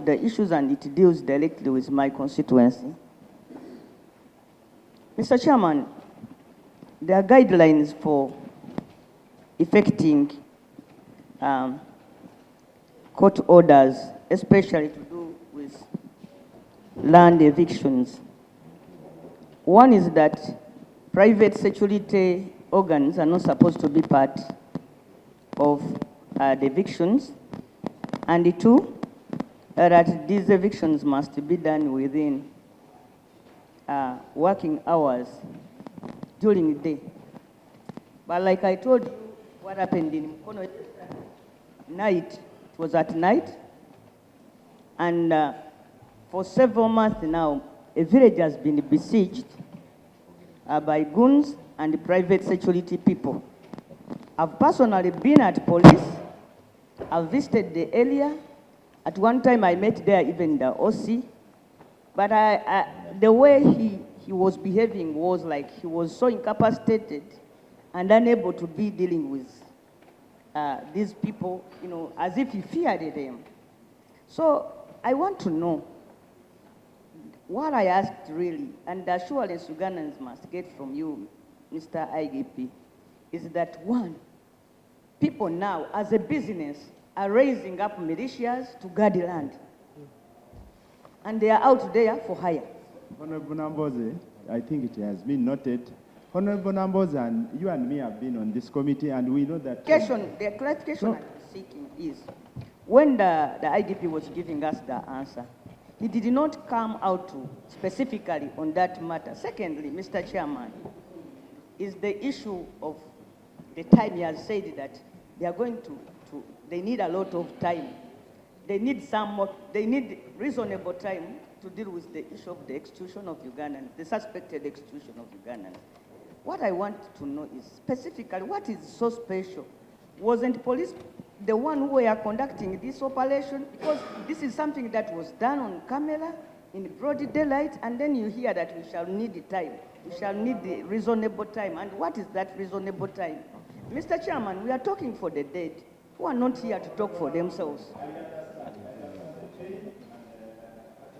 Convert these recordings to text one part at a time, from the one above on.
the issues and it deals directly with my constituency. Mr. Chairman, there are guidelines for effecting court orders, especially to do with land evictions. One is that private security organs are not supposed to be part of the evictions. And two, that these evictions must be done within working hours during the day. But like I told you, what happened in Mukono night, it was at night, and for several months now, a village has been besieged by goons and private security people. I've personally been at police, I've visited the area. At one time I met there even the OC, but the way he was behaving was like he was so incapacitated and unable to be dealing with these people, you know, as if he feared them. So I want to know what I asked really, and the assurance Ugandans must get from you, Mr. IGP, is that one, people now as a business are raising up militias to guard the land. And they are out there for hire. Honorable Nambooze, I think it has been noted. Honorable Nambooze, and you and me have been on this committee, and we know that... The clarification I'm seeking is, when the IGP was giving us the answer, he did not come out to specifically on that matter. Secondly, Mr. Chairman, is the issue of the time. He has said that they are going they need a lot of time. They need reasonable time to deal with the issue of the execution of Ugandans, the suspected execution of Ugandans. What I want to know is specifically what is so special? Wasn't police the one who were conducting this operation? Because this is something that was done on camera in broad daylight, and then you hear that we shall need the time. We shall need the reasonable time. And what is that reasonable time? Mr. Chairman, we are talking for the dead who are not here to talk for themselves.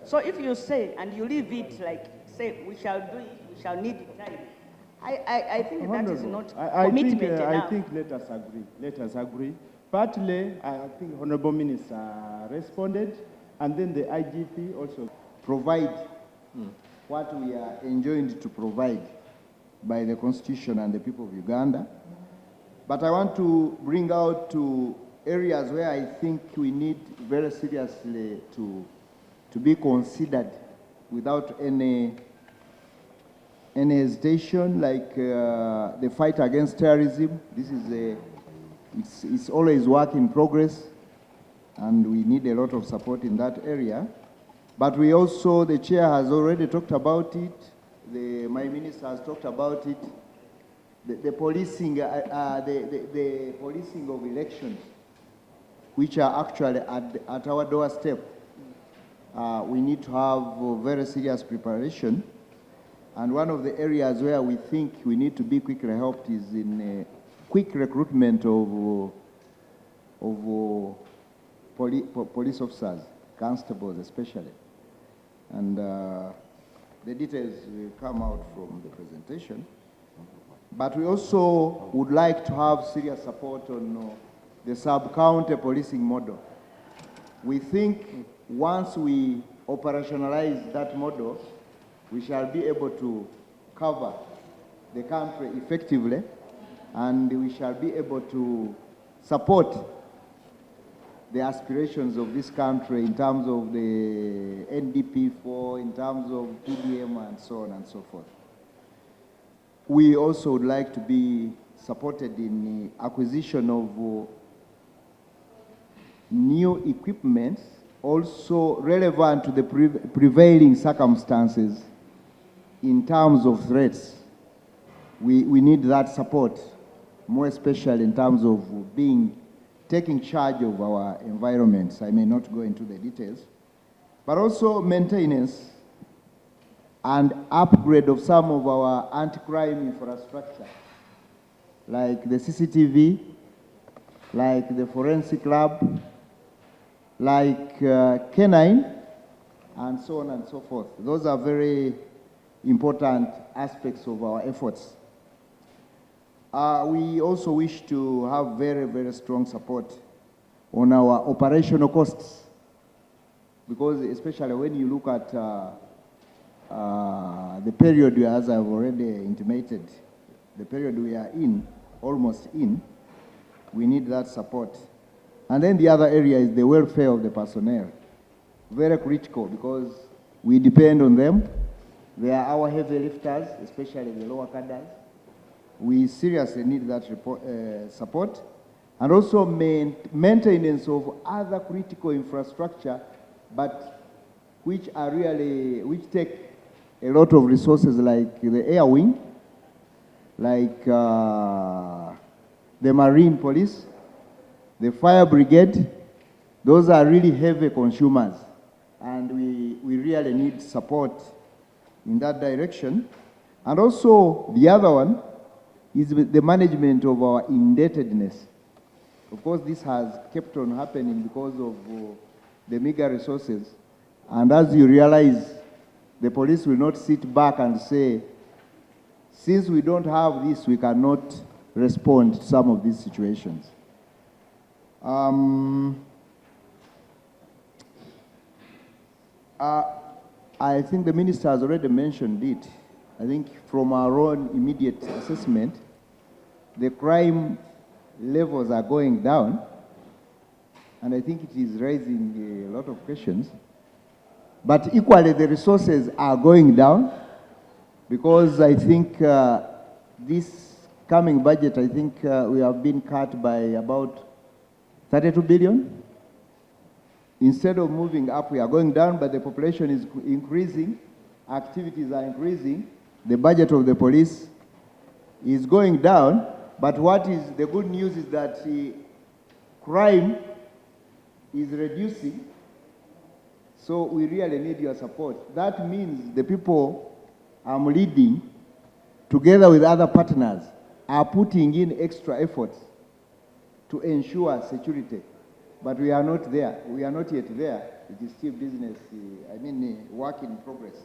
So if you say, and you leave it like, say, we shall do it, we shall need the time, I think Honorable, that is not commitment enough. I think let us agree. Let us agree. Partly, I think Honorable Minister responded, and then the IGP also provide what we are enjoined to provide by the Constitution and the people of Uganda. But I want to bring out to areas where I think we need very seriously to be considered without any hesitation, like the fight against terrorism. This is it's always work in progress, and we need a lot of support in that area. But we also, the chair has already talked about it, my minister has talked about it, the policing, the policing of elections, which are actually at our doorstep. We need to have very serious preparation. And one of the areas where we think we need to be quickly helped is in quick recruitment of police officers, constables especially. And the details will come out from the presentation. But we also would like to have serious support on the sub-county policing model. We think once we operationalize that model, we shall be able to cover the country effectively, and we shall be able to support the aspirations of this country in terms of the NDP4, in terms of PDM, and so on and so forth. We also would like to be supported in the acquisition of new equipment, also relevant to the prevailing circumstances in terms of threats. We need that support, more especially in terms of taking charge of our environments. I may not go into the details, but also maintenance and upgrade of some of our anti-crime infrastructure, like the CCTV, like the forensic lab, like canine, and so on and so forth. Those are very important aspects of our efforts. We also wish to have very, very strong support on our operational costs, because especially when you look at the period, as I've already intimated, the period we are in, almost in, we need that support. And then the other area is the welfare of the personnel. Very critical, because we depend on them. They are our heavy lifters, especially the lower cadres. We seriously need that support. And also maintenance of other critical infrastructure, but which take a lot of resources, like the air wing, like the marine police, the fire brigade. Those are really heavy consumers, and we really need support in that direction. And also the other one is the management of our indebtedness. Of course, this has kept on happening because of the meager resources. And as you realize, the police will not sit back and say, since we don't have this, we cannot respond to some of these situations. I think the minister has already mentioned it. I think from our own immediate assessment, the crime levels are going down, and I think it is raising a lot of questions. But equally, the resources are going down, because I think this coming budget, I think we have been cut by about 32 billion. Instead of moving up, we are going down, but the population is increasing, activities are increasing, the budget of the police is going down. But what is the good news is that crime is reducing, so we really need your support. That means the people I'm leading, together with other partners, are putting in extra efforts to ensure security. But we are not there. We are not yet there. It is still business, work in progress.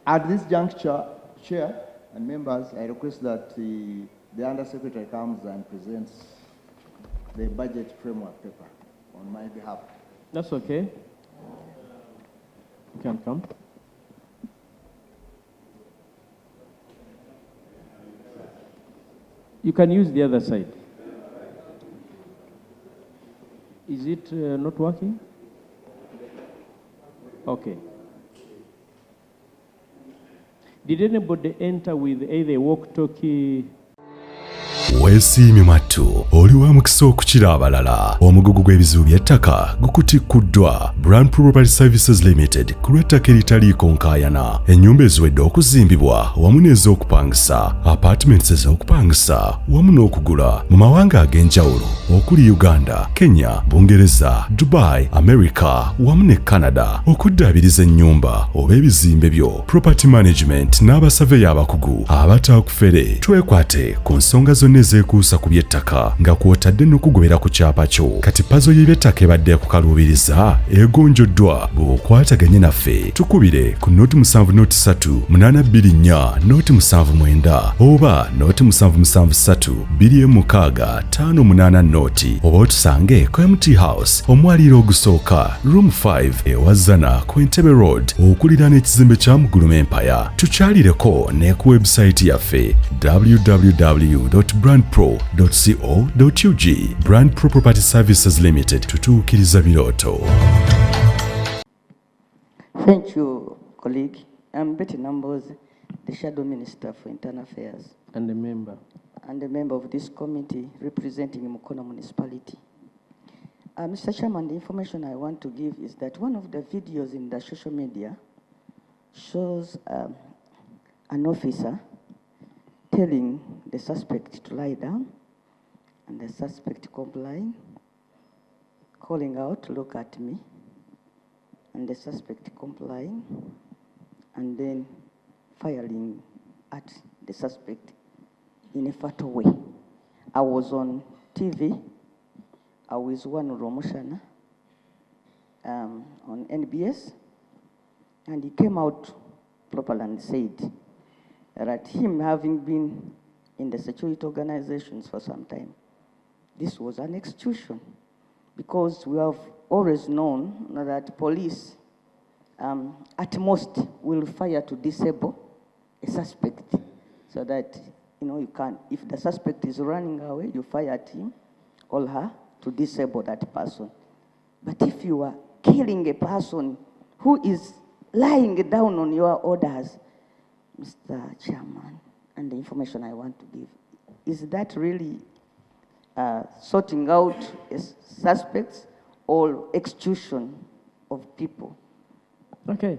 At this juncture, Chair and members, I request that the Undersecretary comes and presents the budget framework paper on my behalf. That's okay. You can come. You can use the other side. Is it not working? Okay. Did anybody enter with either walkie-talkie? Weesiimye mattu oli wa mukisa okukira abalala. Omugugu gw'ebizibu by'ettaka gukutikuddwa Brand Property Services Limited ku lw'ettaka eritaliiko nkaayana. Ennyumba eziwedde okuzimbibwa wamu n'ez'okupangisa, apartments ez'okupangisa wamu n'okugula mu mawanga ag'enjawulo okuli Uganda, Kenya, Bungereza, Dubai, America wamu ne Canada. Okuddaabiriza ennyumba oba ebizimbe byo, property management n'abasaveya abakugu abataakufere. Twekwate ku nsonga zonna ezeekuusa ku by'ettaka nga kw'otadde n'okugobera ku kyapa kyo. Kati pazo y'eby'ettaka ebadde kukaluubiriza egonjoddwa bw'okwataganye naffe. Tukubire ku noti 703 824 noti 79 oba noti 773 26 58 noti, oba otusange ku MT House omwaliiro ogusooka room 5 ewazana ku Entebbe Road okuliraana ekizimbe kya Muguluma Empire. Tukyalireko ne ku website yaffe www.brandpro.co.ug. Brand Pro Property Services Limited, tutuukiriza birooto. Thank you, colleague. I'm Betty Nambooze, the Shadow Minister for Internal Affairs. And a member. And a member of this committee representing Mukono Municipality. Mr. Chairman, the information I want to give is that one of the videos in the social media shows an officer telling the suspect to lie down, and the suspect complying, calling out, "Look at me," and the suspect complying, and then firing at the suspect in a fatal way. I was on TV with one Romoshana on NBS, and he came out properly and said that him having been in the security organizations for some time, this was an execution, because we have always known that police at most will fire to disable a suspect, so that, you know, you can, if the suspect is running away, you fire at him or her to disable that person. But if you are killing a person who is lying down on your orders, Mr. Chairman, and the information I want to give, is that really sorting out suspects or execution of people? Okay,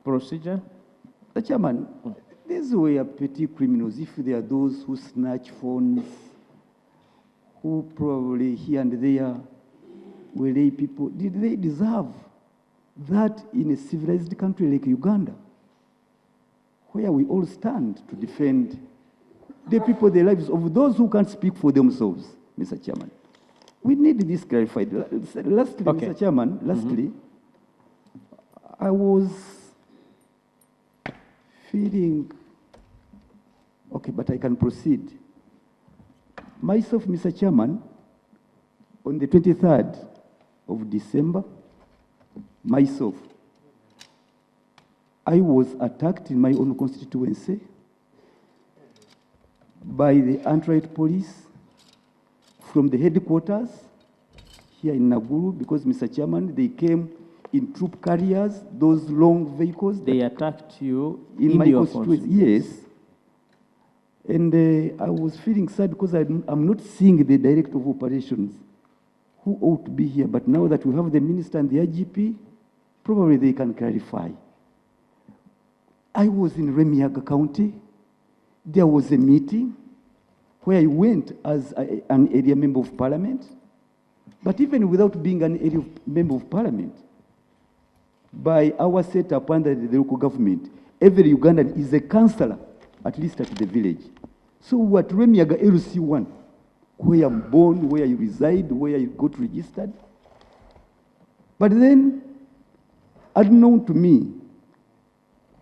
procedure. The Chairman, these were petty criminals. If there are those who snatch phones, who probably here and there were lay people, did they deserve that in a civilized country like Uganda, where we all stand to defend the people, the lives of those who can't speak for themselves, Mr. Chairman? We need this clarified. Lastly, Okay. Mr. Chairman, lastly, I was feeling, okay, but I can proceed. Myself, Mr. Chairman, on the 23rd of December, myself, I was attacked in my own constituency by the anti-riot police from the headquarters here in Naguru, because, Mr. Chairman, they came in troop carriers, those long vehicles. They attacked you in my your constituency, constituency. yes. And I was feeling sad because I'm not seeing the director of operations who ought to be here. But now that we have the minister and the IGP, probably they can clarify. I was in Remiaga County. There was a meeting where I went as an area member of parliament. But even without being an area member of parliament, by our setup under the local government, every Ugandan is a councillor, at least at the village. So what Remiaga LC1, where I'm born, where you reside, where you got registered. But then, unknown to me,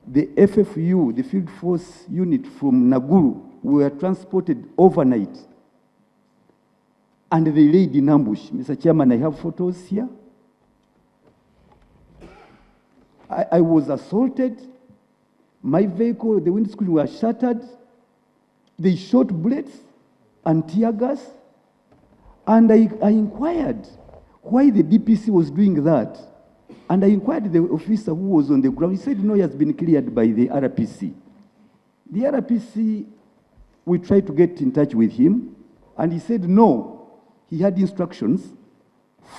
the FFU, the Field Force Unit from Naguru, were transported overnight. And they laid in ambush. Mr. Chairman, I have photos here. I was assaulted. My vehicle, the windscreen were shattered. They shot bullets and tear gas. And I inquired why the DPC was doing that. And I inquired the officer who was on the ground. He said, no, he has been cleared by the RPC. The RPC, we tried to get in touch with him, and he said, no, he had instructions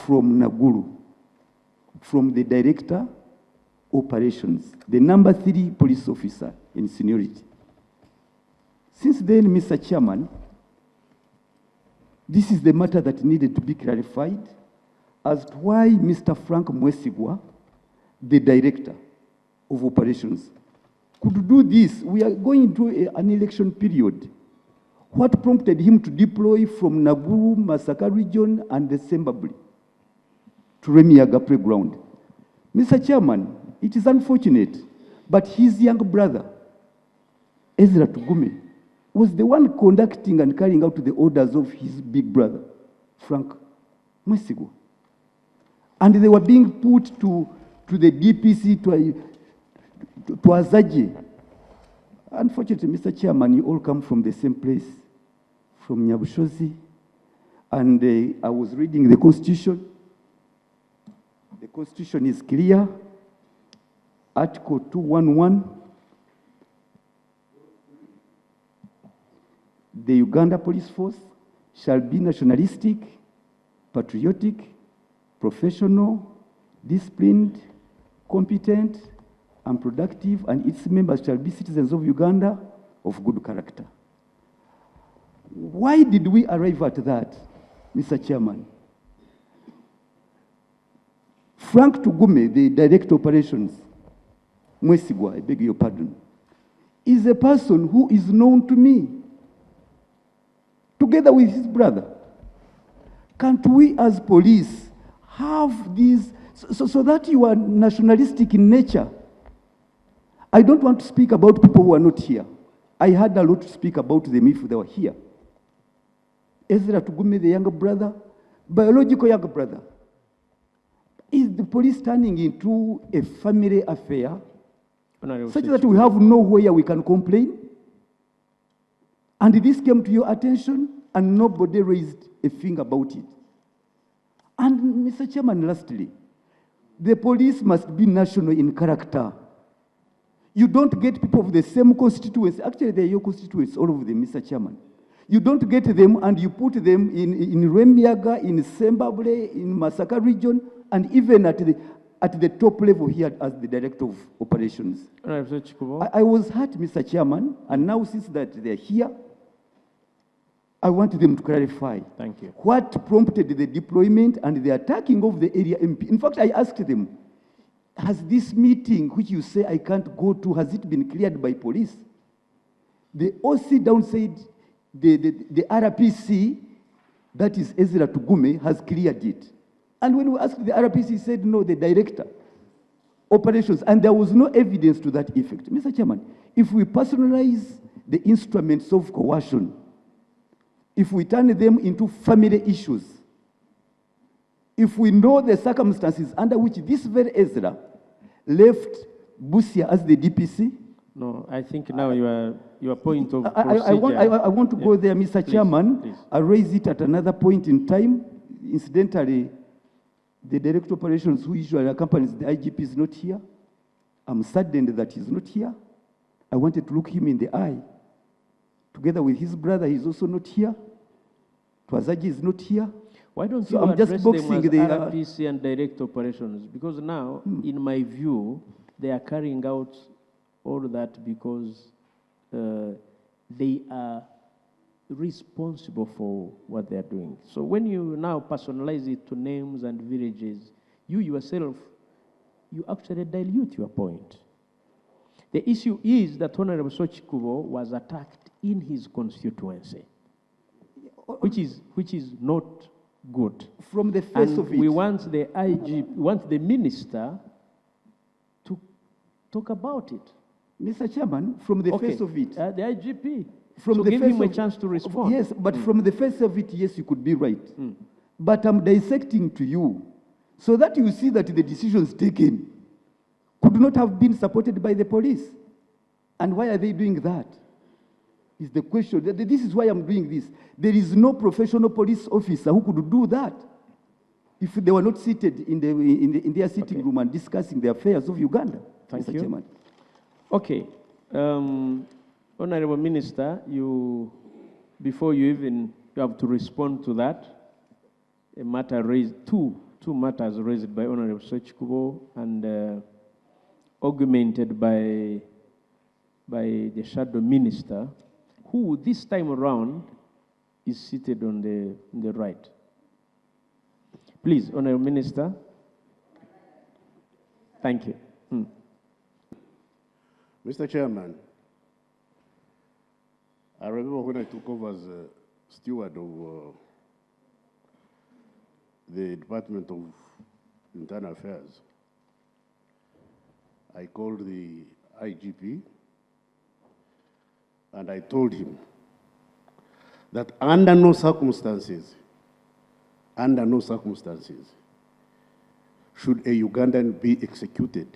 from Naguru, from the director operations, the number 3 police officer in seniority. Since then, Mr. Chairman, this is the matter that needed to be clarified as to why Mr. Frank Mwesigwa, the director of operations, could do this. We are going into an election period. What prompted him to deploy from Naguru, Masaka region, and the Sembabuli to Remiaga playground? Mr. Chairman, it is unfortunate, but his young brother, Ezra Tugume, was the one conducting and carrying out the orders of his big brother, Frank Mwesigwa. And they were being put to the DPC, to Azaje. Unfortunately, Mr. Chairman, you all come from the same place, from Nyabushozi. And I was reading the Constitution. The Constitution is clear. Article 211. The Uganda Police Force shall be nationalistic, patriotic, professional, disciplined, competent, and productive, and its members shall be citizens of Uganda of good character. Why did we arrive at that, Mr. Chairman? Frank Tugume, the Director of Operations, Mwesigwa, I beg your pardon, is a person who is known to me, together with his brother. Can't we as police have these, so that you are nationalistic in nature? I don't want to speak about people who are not here. I had a lot to speak about them if they were here. Ezra Tugume, the younger brother, biological younger brother. Is the police turning into a family affair such that we have nowhere we can complain? And this came to your attention and nobody raised a finger about it. And Mr. Chairman, lastly, the police must be national in character. You don't get people of the same constituency. Actually, they're your constituents, all of them, Mr. Chairman. You don't get them and you put them in Remiaga, in Zimbabwe, in Masaka region, and even at the top level here as the Director of Operations. I was hurt, Mr. Chairman, and now since that they're here, I want them to clarify. Thank you. What prompted the deployment and the attacking of the area MP? In fact, I asked them, has this meeting, which you say I can't go to, has it been cleared by police? The OC down said the RPC, that is Ezra Tugume, has cleared it. And when we asked the RPC, he said, no, the Director, Operations, and there was no evidence to that effect. Mr. Chairman, if we personalize the instruments of coercion, if we turn them into family issues, if we know the circumstances under which this very Ezra left Busia as the DPC. No, I think now your point of I want to go there, Mr. Chairman. Please. I'll raise it at another point in time. Incidentally, the Director of Operations, who usually accompanies the IGP, is not here. I'm saddened that he's not here. I wanted to look him in the eye. Together with his brother, he's also not here. Twazaji is not here. Why don't So you I'm address just them boxing as the, RPC and Direct Operations? Because now, in my view, they are carrying out all that because they are responsible for what they are doing. So when you now personalize it to names and villages, you yourself, you actually dilute your point. The issue is that Honorable Sochikubo was attacked in his constituency, which is not good. From the face And of it. we want the IGP, we want the minister to talk about it. Mr. Chairman, from the face of it. The IGP. From so the give face him a of- chance to respond. Yes, but from the face of it, yes, you could be right. But I'm dissecting to you so that you see that the decisions taken could not have been supported by the police. And why are they doing that? Is the question. This is why I'm doing this. There is no professional police officer who could do that if they were not seated in their sitting room and discussing the affairs of Uganda. Thank Mr. you. Chairman. Okay. Honorable Minister, before you have to respond to that, a matter raised, two matters raised by Honorable Sochikubo and augmented by the Shadow Minister, who this time around is seated on the right. Please, Honorable Minister. Thank you. Mr. Chairman, I remember when I took over as steward of the Department of Internal Affairs, I called the IGP and I told him that under no circumstances, should a Ugandan be executed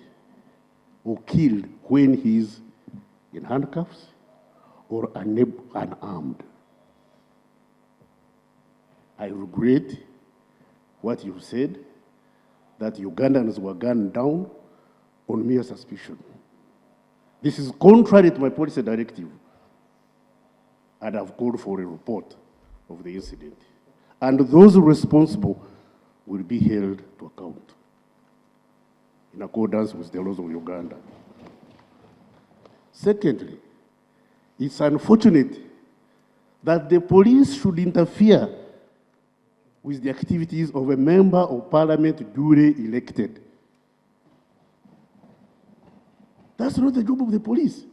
or killed when he is in handcuffs or unarmed. I regret what you said, that Ugandans were gunned down on mere suspicion. This is contrary to my policy directive, and I've called for a report of the incident. And those responsible will be held to account in accordance with the laws of Uganda. Secondly, it's unfortunate that the police should interfere with the activities of a member of parliament duly elected. That's not the job of the police.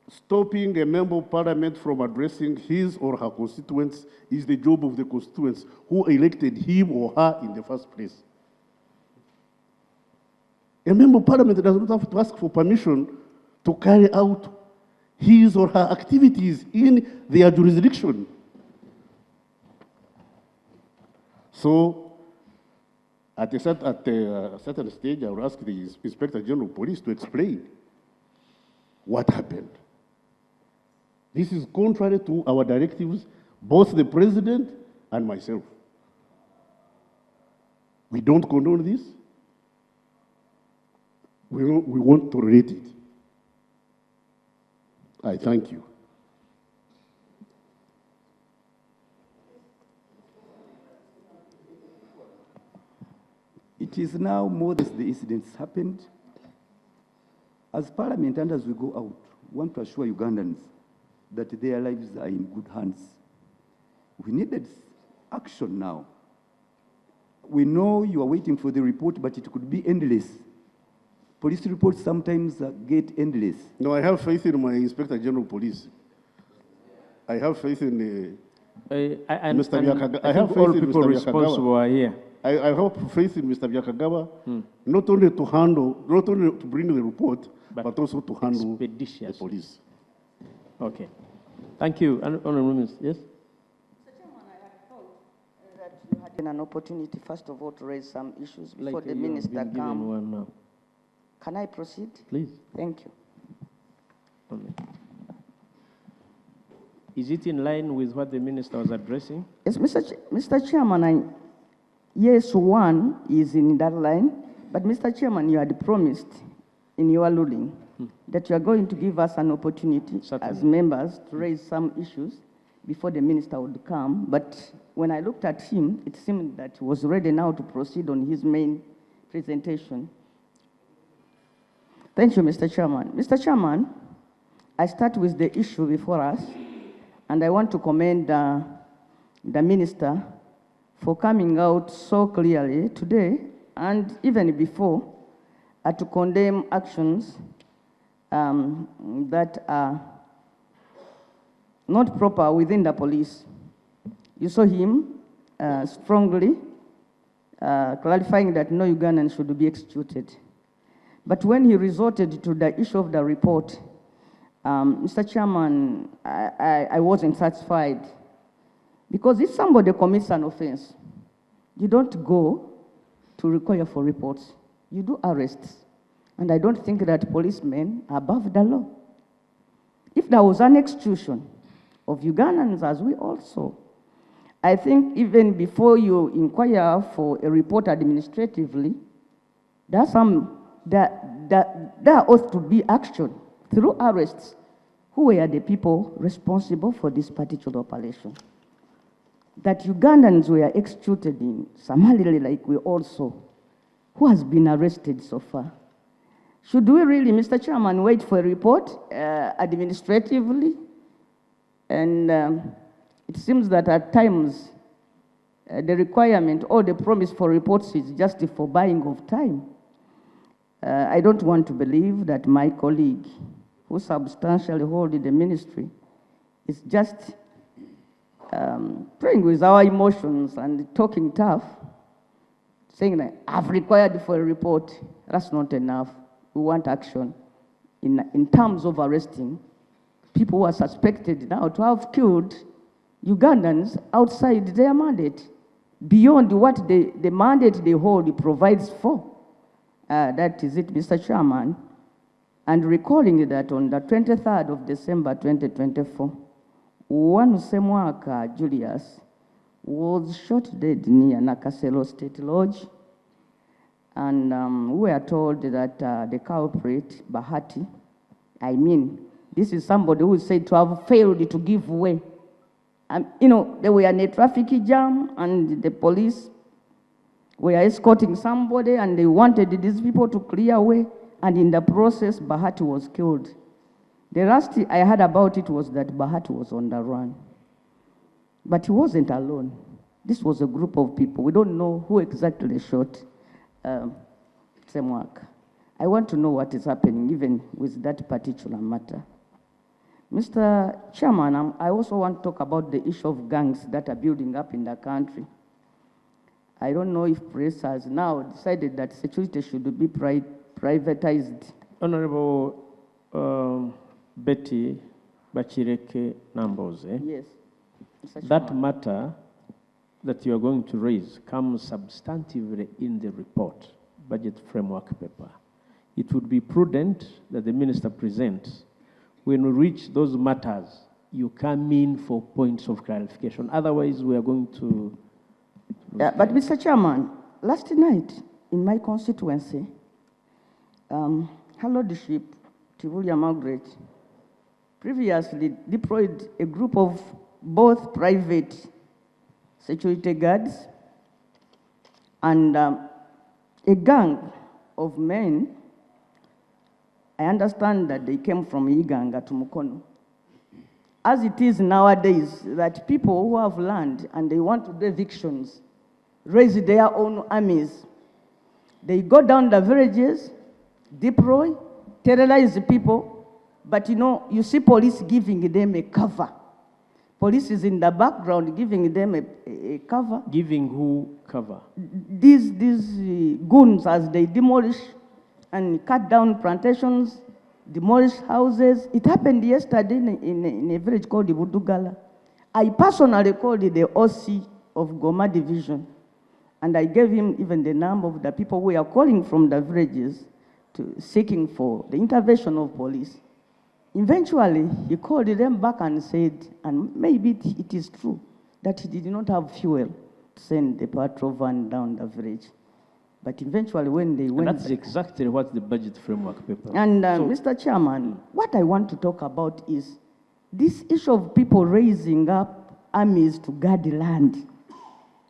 stopping a member of parliament from addressing his or her constituents is the job of the constituents who elected him or her in the first place. A member of parliament does not have to ask for permission to carry out his or her activities in their jurisdiction. So, at a certain stage, I will ask the Inspector General of Police to explain what happened. This is contrary to our directives, both the President and myself. We don't condone this. We won't tolerate it. I thank you. It is now more than the incidents happened. As Parliament and as we go out, we want to assure Ugandans that their lives are in good hands. We needed action now. We know you are waiting for the report, but it could be endless. Police reports sometimes get endless. No, I have faith in my Inspector General of Police. I have faith in Mr. Byakagaba. I have faith all in people Mr. responsible Byakagaba. are here. I have faith in Mr. Byakagaba, not only to handle, not only to bring the report, but also to handle the police. Okay. Thank you. Honorable Minister, yes? Mr. Chairman, I had thought that you had an opportunity, first of all, to raise some issues before the minister comes. One now. Can I proceed? Please. Thank you. Okay. Is it in line with what the minister was addressing? Yes, Mr. Chairman, yes, one is in that line, but Mr. Chairman, you had promised in your ruling that you are going to give us an opportunity as members to raise some issues before the minister would come. But when I looked at him, it seemed that he was ready now to proceed on his main presentation. Thank you, Mr. Chairman. Mr. Chairman, I start with the issue before us, and I want to commend the minister for coming out so clearly today and even before to condemn actions that are not proper within the police. You saw him strongly clarifying that no Ugandan should be executed. But when he resorted to the issue of the report, Mr. Chairman, I wasn't satisfied. Because if somebody commits an offense, you don't go to require for reports. You do arrests. And I don't think that policemen are above the law. If there was an execution of Ugandans, as we also, I think even before you inquire for a report administratively, there ought to be action through arrests. Who were the people responsible for this particular operation? That Ugandans were executed in summarily, like we also. Who has been arrested so far? Should we really, Mr. Chairman, wait for a report administratively? And it seems that at times the requirement or the promise for reports is just for buying of time. I don't want to believe that my colleague, who substantially holds the ministry, is just playing with our emotions and talking tough, saying that I've required for a report. That's not enough. We want action in terms of arresting people who are suspected now to have killed Ugandans outside their mandate, beyond what the mandate they hold provides for. That is it, Mr. Chairman. And recalling that on the 23rd of December 2024, Wanusemwaka Julius was shot dead near Nakasero State Lodge. And we are told that the culprit, Bahati, this is somebody who is said to have failed to give way. They were in a traffic jam and the police were escorting somebody and they wanted these people to clear away. And in the process, Bahati was killed. The last I heard about it was that Bahati was on the run. But he wasn't alone. This was a group of people. We don't know who exactly shot Semwaka. I want to know what is happening even with that particular matter. Mr. Chairman, I also want to talk about the issue of gangs that are building up in the country. I don't know if press has now decided that security should be privatized. Honorable Betty Bachireke Nambooze, Yes. Mr. that Chairman. matter that you are going to raise comes substantively in the report, budget framework paper. It would be prudent that the minister presents. When we reach those matters, you come in for points of clarification. Otherwise, we are going to... Yeah, but Mr. Chairman, last night in my constituency, her Lordship, Tivulia Margaret, previously deployed a group of both private security guards and a gang of men. I understand that they came from Iganga to Mukono. As it is nowadays, that people who have land and they want to do evictions raise their own armies. They go down the villages, deploy, terrorize the people, but you see police giving them a cover. Police is in the background giving them a cover. Giving who cover? These goons, as they demolish and cut down plantations, demolish houses. It happened yesterday in a village called Ibudugala. I personally called the OC of Goma Division, and I gave him even the number of the people who are calling from the villages seeking for the intervention of police. Eventually, he called them back and said, and maybe it is true, that he did not have fuel to send the patrol van down the village. But eventually, when they went... And that's exactly what the budget framework paper... And Mr. Chairman, what I want to talk about is this issue of people raising up armies to guard the land,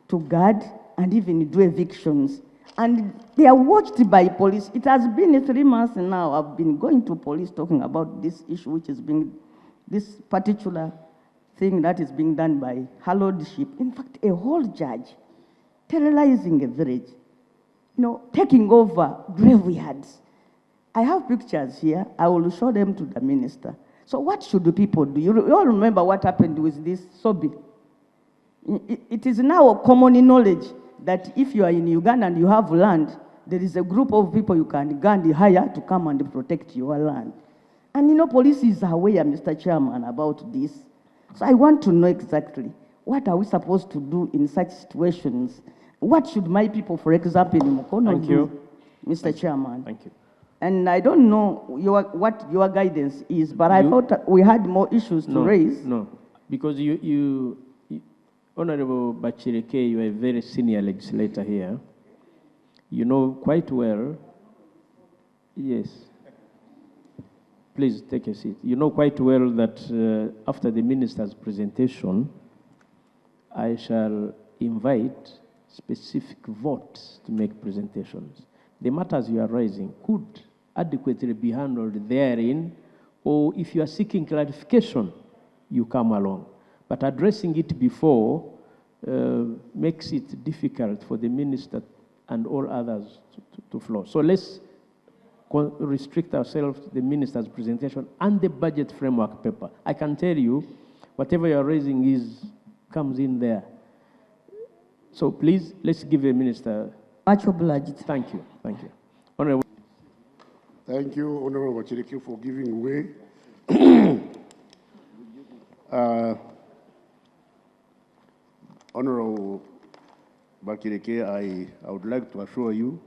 to guard and even do evictions. And they are watched by police. It has been 3 months now. I've been going to police talking about this issue, which is being, this particular thing that is being done by her Lordship. In fact, a whole judge terrorizing a village, taking over graveyards. I have pictures here. I will show them to the minister. So what should the people do? You all remember what happened with this Sobi. It is now a common knowledge that if you are in Uganda and you have land, there is a group of people you can hire to come and protect your land. And police is aware, Mr. Chairman, about this. So I want to know exactly what are we supposed to do in such situations. What should my people, for example, in Mukono do, Mr. Chairman? Thank you. And I don't know what your guidance is, but I thought we had more issues to raise. No, because Honorable Bachireke, you are a very senior legislator here. You know quite well, yes. Please take a seat. You know quite well that after the minister's presentation, I shall invite specific votes to make presentations. The matters you are raising could adequately be handled therein, or if you are seeking clarification, you come along. But addressing it before makes it difficult for the minister and all others to flow. So let's restrict ourselves to the minister's presentation and the budget framework paper. I can tell you, whatever you are raising comes in there. So please, let's give the minister. Much obliged. Thank you. Thank you. Honorable. Thank you, Honorable Bachireke, for giving way. Honorable Bachireke, I would like to assure you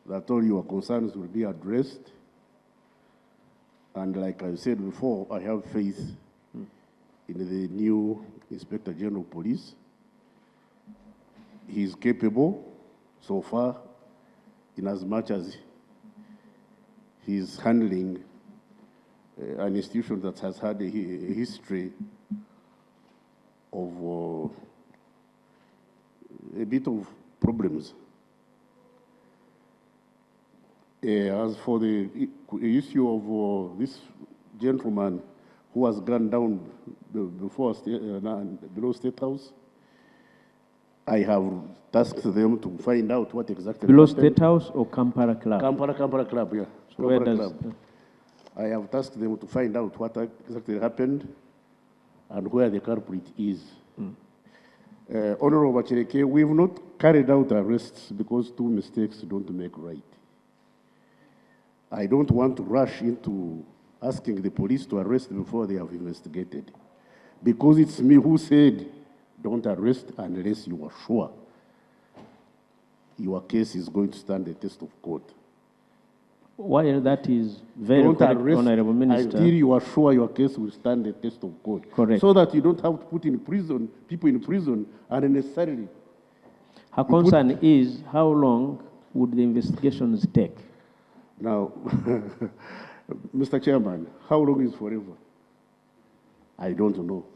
that all your concerns will be addressed. And like I said before, I have faith in the new Inspector General of Police. He is capable so far in as much as he is handling an institution that has had a history of a bit of problems. As for the issue of this gentleman who has gone down below State House, I have tasked them to find out what exactly below happened. State House or Kampala Club? Kampala Club, yeah. So where Kampala does... Club. I have tasked them to find out what exactly happened and where the culprit is. Honorable Bachereke, we have not carried out arrests because two mistakes don't make right. I don't want to rush into asking the police to arrest before they have investigated. Because it's me who said, don't arrest unless you are sure your case is going to stand the test of court. While that is very Don't correct, arrest Honorable Minister. until you are sure your case will stand the test of court. Correct. So that you don't have to put people in prison unnecessarily. Her concern is how long would the investigations take? Now, Mr. Chairman, how long is forever? I don't know.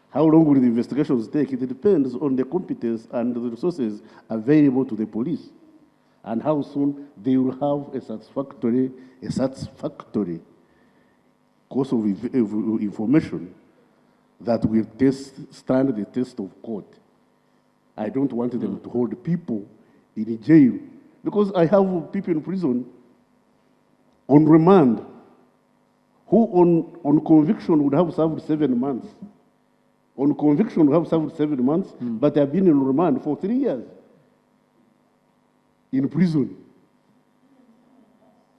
How long will the investigations take? It depends on the competence and the resources available to the police, and how soon they will have a satisfactory course of information that will stand the test of court. I don't want them to hold people in jail, because I have people in prison on remand who on conviction would have served 7 months. On conviction would have served 7 months, but they have been in remand for 3 years in prison.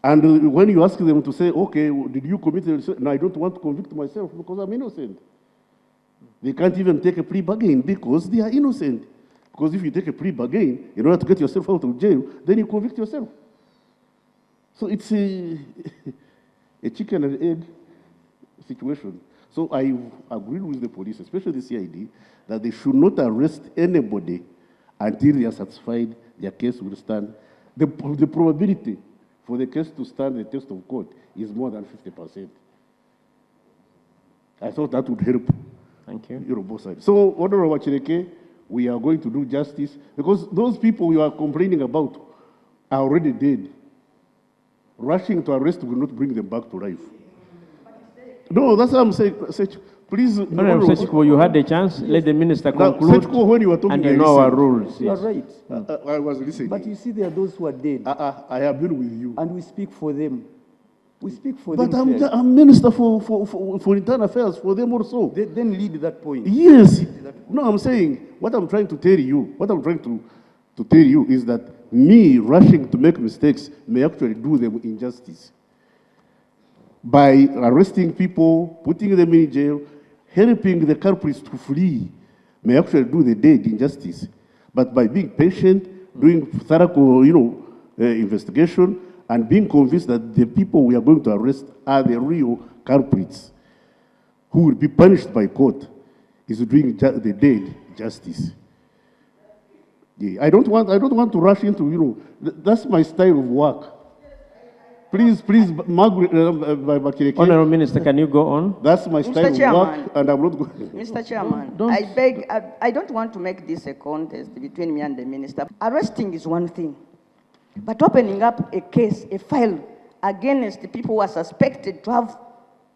And when you ask them to say, okay, did you commit it? No, I don't want to convict myself because I'm innocent. They can't even take a plea bargain because they are innocent. Because if you take a plea bargain in order to get yourself out of jail, then you convict yourself. So it's a chicken and egg situation. So I agreed with the police, especially the CID, that they should not arrest anybody until they are satisfied their case will stand. The probability for the case to stand the test of court is more than 50%. I thought that would help. Thank you. You know, both sides. So, Honorable Chireke, we are going to do justice because those people you are complaining about are already dead. Rushing to arrest will not bring them back to life. No, that's what I'm saying. Please, Honorable Sechiko, you had a chance. Let the minister conclude. Sechiko, when you were talking, and you know our rules. You are Yes. right. I was listening. But you see, there are those who are dead, I have been with you. and we speak for them. We speak for But them. fairly. I'm minister for internal affairs for them also. Then lead that point. Yes. No, I'm saying, what I'm trying to tell you, is that me rushing to make mistakes may actually do them injustice. By arresting people, putting them in jail, helping the culprits to flee, may actually do the dead injustice. But by being patient, doing thorough, investigation, and being convinced that the people we are going to arrest are the real culprits who will be punished by court, is doing the dead justice. Yeah, I don't want to rush into, that's my style of work. Please, Margaret, Honorable Minister, can you go on? That's my style of Chairman. work, and I'm not going. Mr. Chairman, I beg, I don't want to make this a contest between me and the minister. Arresting is one thing, but opening up a case, a file against the people who are suspected to have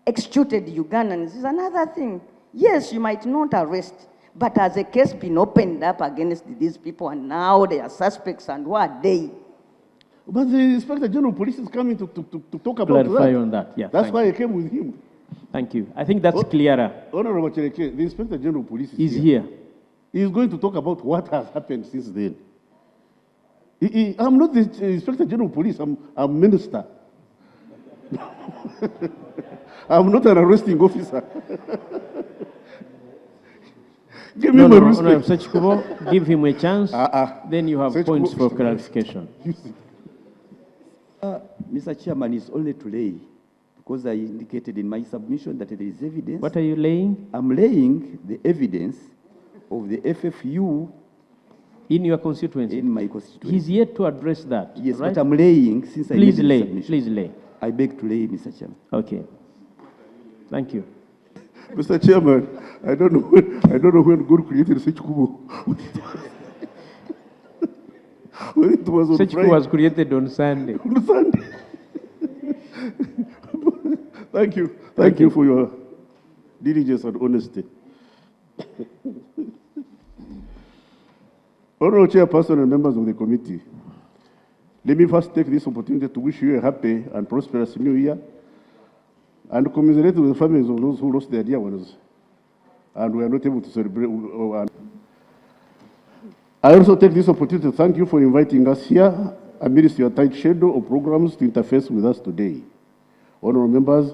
executed Ugandans is another thing. Yes, you might not arrest, but has a case been opened up against these people and now they are suspects, and who are they? But the Inspector General of Police is coming to talk about Clarify that. on that. Yeah. That's why I came with him. Thank you. I think that's clearer. Honorable Chereke, the Inspector General of Police Is here. He's going to talk about what has happened since then. I'm not the Inspector General of Police, I'm Minister. I'm not an arresting officer. Give me my respect. Sechikubo, give him a chance. Then you have Sechikubo, points for clarification. Mr. Chairman, it's only to lay, because I indicated in my submission that there is evidence. What are you laying? I'm laying the evidence of the FFU In your constituency? in my constituency. He's yet to address that. Yes, right? but I'm laying since I Please made the lay. submission. Please lay. I beg to lay, Mr. Chairman. Okay. Thank you. Mr. Chairman, I don't know when God created Sechikubo. When it was on Sechikubo Friday. was created on Sunday. On Sunday. Thank you. Thank you for your diligence and honesty. Honorable Chairperson and members of the committee, let me first take this opportunity to wish you a happy and prosperous new year and commiserate with the families of those who lost their dear ones and were not able to celebrate. I also take this opportunity to thank you for inviting us here amidst your tight schedule of programs to interface with us today. Honourable members,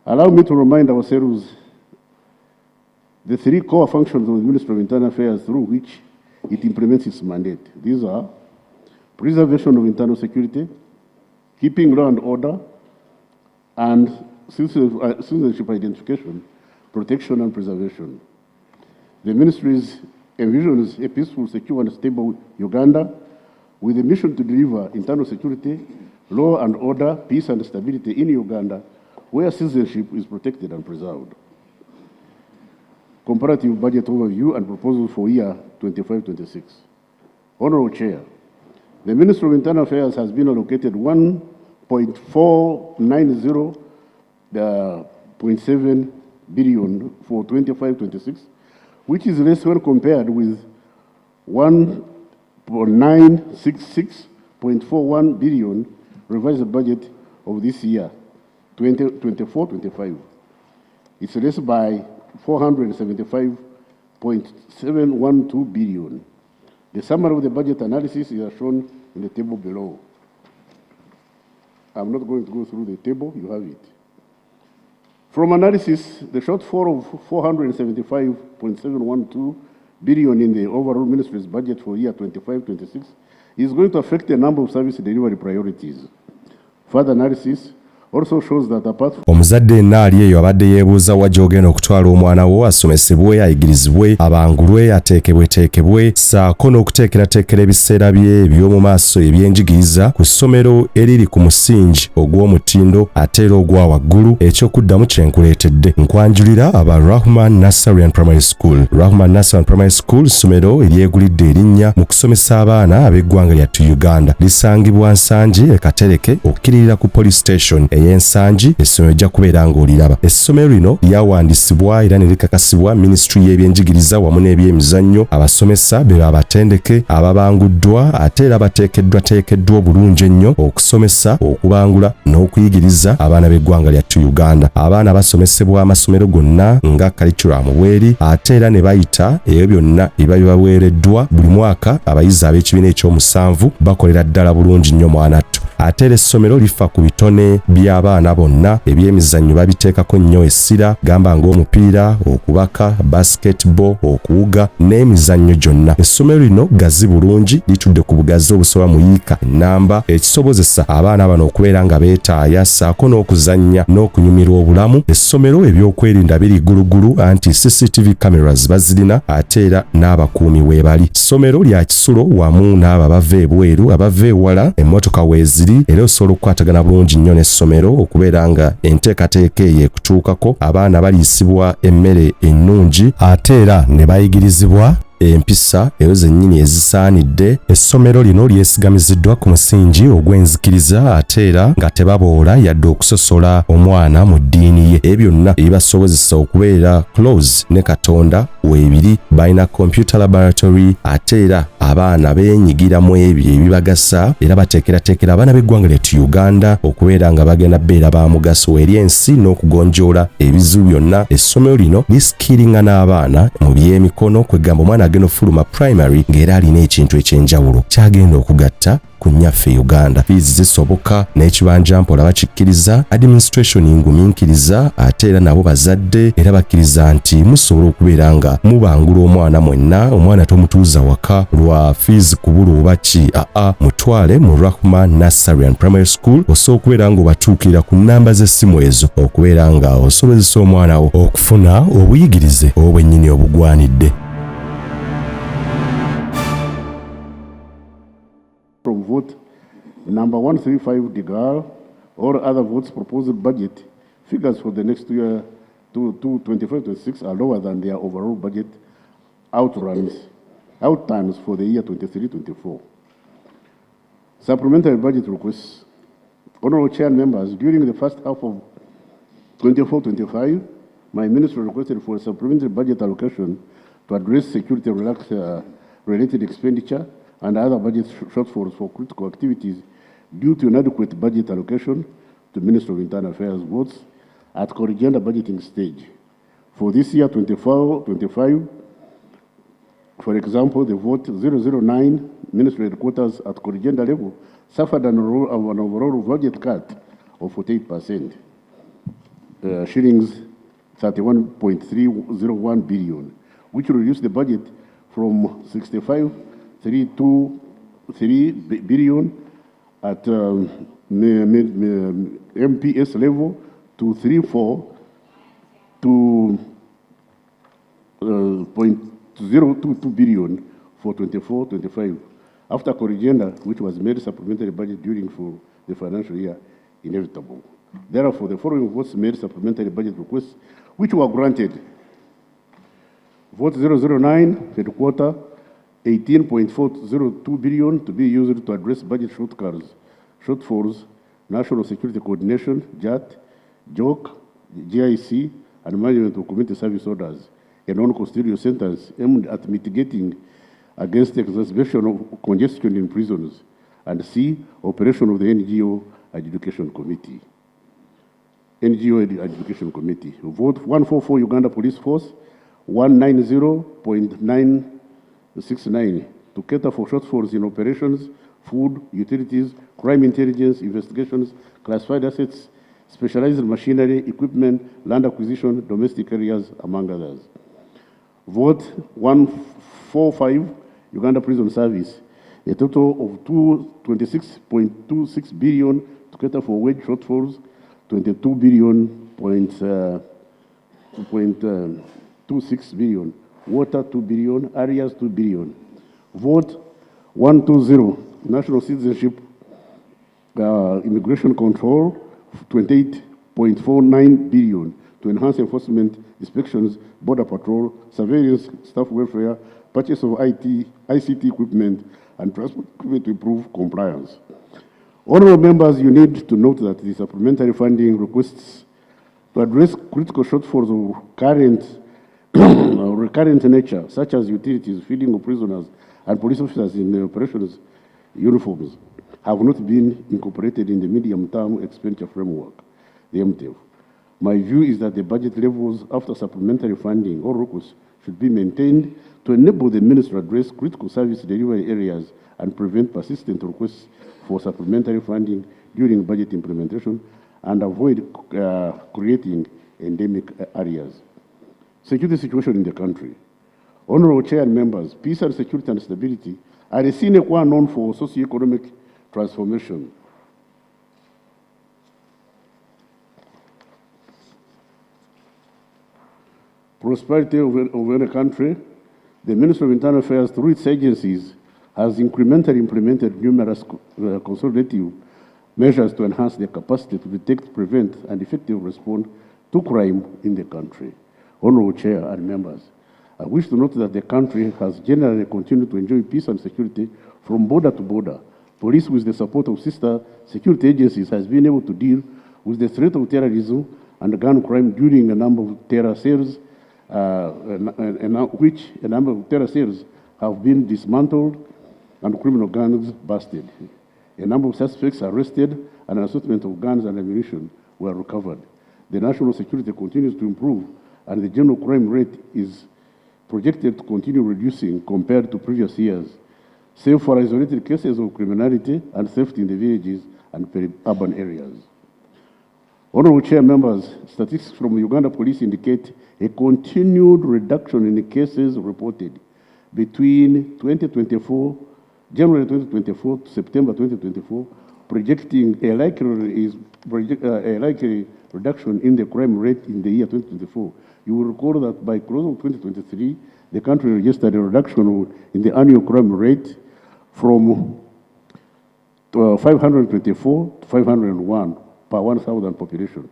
allow me to remind ourselves the three core functions of the Ministry of Internal Affairs through which it implements its mandate. These are preservation of internal security, keeping law and order, and citizenship identification, protection and preservation. The ministry's envisions a peaceful, secure and stable Uganda with a mission to deliver internal security, law and order, peace and stability in Uganda where citizenship is protected and preserved. Comparative budget overview and proposals for year 25-26. Honourable Chair, the Ministry of Internal Affairs has been allocated 1.490.7 billion for 25-26, which is less when compared with 1.966.41 billion revised budget of this year, 2024-25. It's less by 475.712 billion. The summary of the budget analysis is shown in the table below. I'm not going to go through the table, you have it. From analysis, the shortfall of 475.712 billion in the overall ministry's budget for year 25-26 is going to affect a number of service delivery priorities. Further analysis also shows that apart from omuzadde naali eyo abadde yeebuuza wa gy'ogenda okutwala omwana wo asomesebwe ayigirizibwe abangulwe ateekebweteekebwe ssaako n'okuteekerateekera ebiseera bye eby'omu maaso ebyenjigiriza ku ssomero eriri ku musingi ogw'omutindo ate era ogwa waggulu ekyokuddamu kyenkuleetedde nkwanjulira aba Rahman Nursery and Primary School. Rahman Nursery and Primary School ssomero eryegulidde erinnya mu kusomesa abaana ab'eggwanga lyattu Uganda lisangibwa Nsangi e Katereke okukirira ku police station y'ensangi essomero ejja kubeera ng'oliraba. Essomero lino lyawandisibwa era ne likakasibwa Ministry y'ebyenjigiriza wamu n'ebyemizannyo. Abasomesa be babatendeke ababanguddwa ate era bateekeddwateekeddwa obulungi ennyo okusomesa, okubangula n'okuyigiriza abaana b'eggwanga lyattu Uganda. Abaana basomesebwa amasomero gonna nga curriculum bweri ate era ne bayita ebyo byonna biba bibaweereddwa buli mwaka. Abayizi ab'ekibiina ekyomusanvu bakolera ddala bulungi nnyo mwanattu. Ate era essomero lifa ku bitone by'abaana bonna. Ebyemizannyo babiteekako nnyo essira gamba ng'omupiira, okubaka, basketball, okuwuga n'emizannyo gyonna. Essomero lino gazi bulungi litudde ku bugazi obusoba mu yiika ennamba ekisobozesa abaana bano okubeera nga beetaaya ssaako n'okuzannya n'okunyumirwa obulamu. Essomero ebyokwerinda biri gulugulu anti CCTV cameras bazirina ate era n'abakuumi weebali. Essomero lya kisulo wamu n'abo abava ebweru abava ewala emmotoka weeziri era osobola okukwatagana bulungi nnyo n'essomero okubeera nga enteekateeka eyo ekutuukako. Abaana baliisibwa emmere ennungi ate era ne bayigirizibwa empisa ezo zennyini ezisaanidde. Essomero lino lyesigamiziddwa ku musingi ogw'enzikiriza ate era nga tebaboola yadde okusosola omwana mu ddiini ye. Ebyo byonna ebibasobozesa okubeera close ne Katonda weebiri. Balina computer laboratory ate era abaana beenyigira mu ebyo ebibagasa era bateekerateekera abaana b'eggwanga lyattu Uganda okubeera nga bagenda beera ba mugaso eri ensi n'okugonjoola ebizibu byonna. Essomero lino lisikiringa n'abaana mu by'emikono kwegamba omwana agenda ofuluma primary ng'era alina ekintu ekyenjawulo kyagenda okugatta ku nnyaffe Uganda. Fees zisoboka n'ekibanja mpola bakikkiriza, administration ngumiikiriza ate era nabo bazadde era bakkiriza nti musobola okubeera nga mubangula omwana mwenna. Omwana tomutuuza waka lwa fees kubula oba ki, mutwale mu Rahman Nursery and Primary School osobola okubeera nga obatuukira ku nnamba z'essimu ezo okubeera nga osobozesa omwana wo okufuna obuyigirize obwennyini obugwanidde. from vote number 135 Digal, all other votes proposed budget figures for the next year to 25-26 are lower than their overall budget outturns for the year 23-24. Supplementary budget requests. Honorable Chair and members, during the first half of 24-25, my ministry requested for a supplementary budget allocation to address security-related expenditure and other budget shortfalls for critical activities due to inadequate budget allocation to Ministry of Internal Affairs votes at Corrigenda budgeting stage. For this year, 24-25, for example, the vote 009 ministry headquarters at Corrigenda level suffered an overall budget cut of 48%, shillings 31.301 billion, which reduced the budget from 65.323 billion at MPS level to 34 to 0.022 billion for 24-25. After Corrigenda, which was made supplementary budget during for the financial year, inevitable. Therefore, the following votes made supplementary budget requests, which were granted. Vote 009, headquarter, 18.402 billion to be used to address budget shortfalls, National Security Coordination, JAT, JOC, GIC, and management of community service orders, a non-custodial sentence aimed at mitigating against the exacerbation of congestion in prisons, and C, operation of the NGO Adjudication Committee. Vote 144 Uganda Police Force, 190.969 to cater for shortfalls in operations, food, utilities, crime intelligence, investigations, classified assets, specialized machinery, equipment, land acquisition, domestic areas, among others. Vote 145 Uganda Prison Service, a total of 26.26 billion to cater for wage shortfalls, 22 billion, 26 billion, water 2 billion, areas 2 billion. Vote 120, national citizenship, immigration control, 28.49 billion to enhance enforcement, inspections, border patrol, surveillance, staff welfare, purchase of ICT equipment, and transport equipment to improve compliance. Honorable members, you need to note that the supplementary funding requests to address critical shortfalls of current or recurrent nature, such as utilities, feeding of prisoners, and police officers in the operations uniforms, have not been incorporated in the medium-term expenditure framework, the MTF. My view is that the budget levels after supplementary funding or requests should be maintained to enable the ministry to address critical service delivery areas and prevent persistent requests for supplementary funding during budget implementation and avoid creating endemic areas. Security situation in the country. Honorable Chair and members, peace and security and stability are a sine qua non for socio-economic transformation. Prosperity of any country, the Ministry of Internal Affairs, through its agencies, has incrementally implemented numerous consolidative measures to enhance their capacity to detect, prevent, and effectively respond to crime in the country. Honorable Chair and members, I wish to note that the country has generally continued to enjoy peace and security from border to border. Police, with the support of sister security agencies, has been able to deal with the threat of terrorism and gun crime during a number of terror cells, which a number of terror cells have been dismantled and criminal guns busted. A number of suspects arrested and an assortment of guns and ammunition were recovered. The national security continues to improve, and the general crime rate is projected to continue reducing compared to previous years, save for isolated cases of criminality and theft in the villages and urban areas. Honorable Chair members, statistics from Uganda Police indicate a continued reduction in the cases reported between January 2024 to September 2024, projecting a likely reduction in the crime rate in the year 2024. You will recall that by close of 2023, the country registered a reduction in the annual crime rate from 524 to 501 per 1,000 population.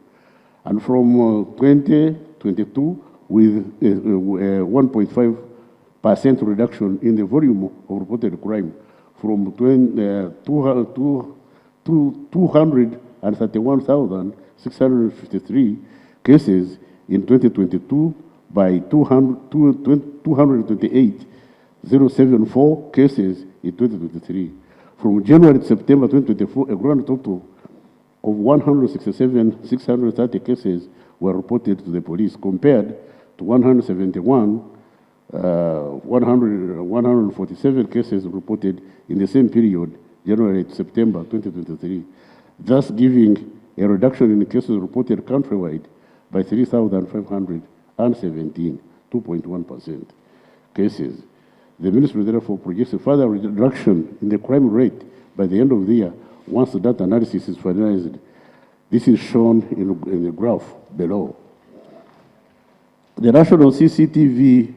And from 2022, with a 1.5% reduction in the volume of reported crime from 231,653 cases in 2022 by 228,074 cases in 2023. From January to September 2024, a grand total of 167,630 cases were reported to the police, compared to 147 cases reported in the same period, January to September 2023, thus giving a reduction in cases reported countrywide by 3,517, 2.1% cases. The ministry therefore projects a further reduction in the crime rate by the end of the year once the data analysis is finalized. This is shown in the graph below. The national CCTV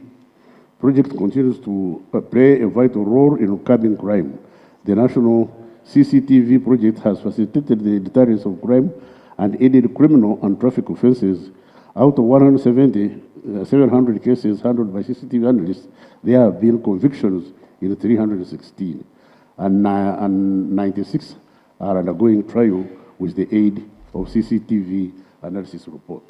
project continues to play a vital role in curbing crime. The national CCTV project has facilitated the deterrence of crime and aided criminal and traffic offenses. Out of 700 cases handled by CCTV analysts, there have been convictions in 316, and 96 are undergoing trial with the aid of CCTV analysis report.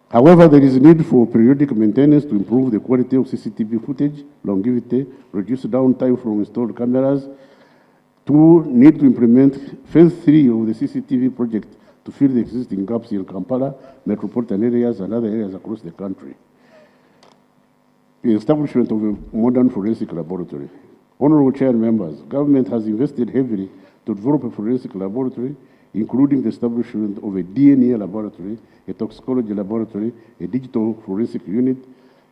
However, there is a need for periodic maintenance to improve the quality of CCTV footage, longevity, reduce downtime from installed cameras. Two, need to implement phase 3 of the CCTV project to fill the existing gaps in Kampala, metropolitan areas, and other areas across the country. The establishment of a modern forensic laboratory. Honorable Chair members, government has invested heavily to develop a forensic laboratory, including the establishment of a DNA laboratory, a toxicology laboratory, a digital forensic unit.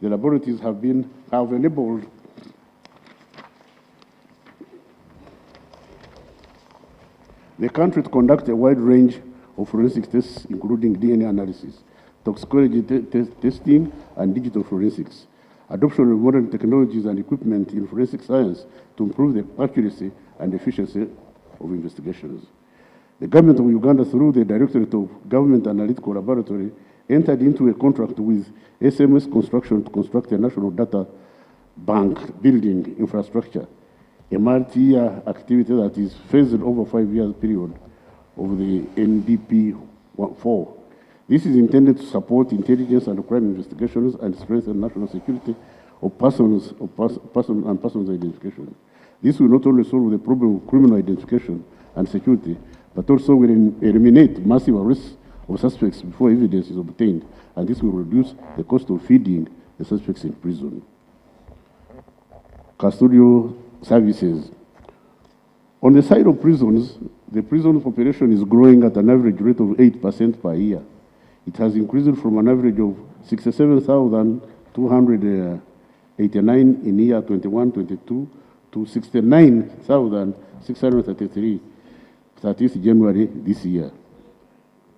The laboratories have enabled the country to conduct a wide range of forensic tests, including DNA analysis, toxicology testing, and digital forensics. Adoption of modern technologies and equipment in forensic science to improve the accuracy and efficiency of investigations. The government of Uganda, through the Directorate of Government Analytical Laboratory, entered into a contract with SMS Construction to construct a national data bank building infrastructure, a multi-year activity that is phased over 5 years period of the NDP-4. This is intended to support intelligence and crime investigations and strengthen national security of persons identification. This will not only solve the problem of criminal identification and security, but also will eliminate massive arrests of suspects before evidence is obtained, and this will reduce the cost of feeding the suspects in prison. Custodial services. On the side of prisons, the prison population is growing at an average rate of 8% per year. It has increased from an average of 67,289 in year 21-22 to 69,633, 30th January this year.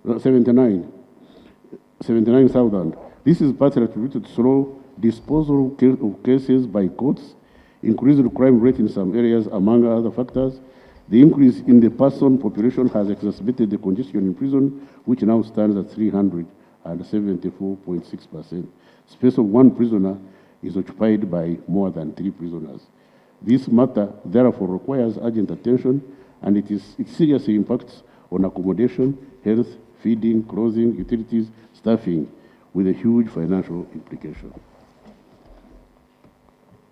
79,000. This is partly attributed to slow disposal of cases by courts, increased crime rate in some areas, among other factors. The increase in the person population has exacerbated the congestion in prison, which now stands at 374.6%. Space of one prisoner is occupied by more than 3 prisoners. This matter, therefore, requires urgent attention, and it seriously impacts on accommodation, health, feeding, clothing, utilities, staffing, with a huge financial implication.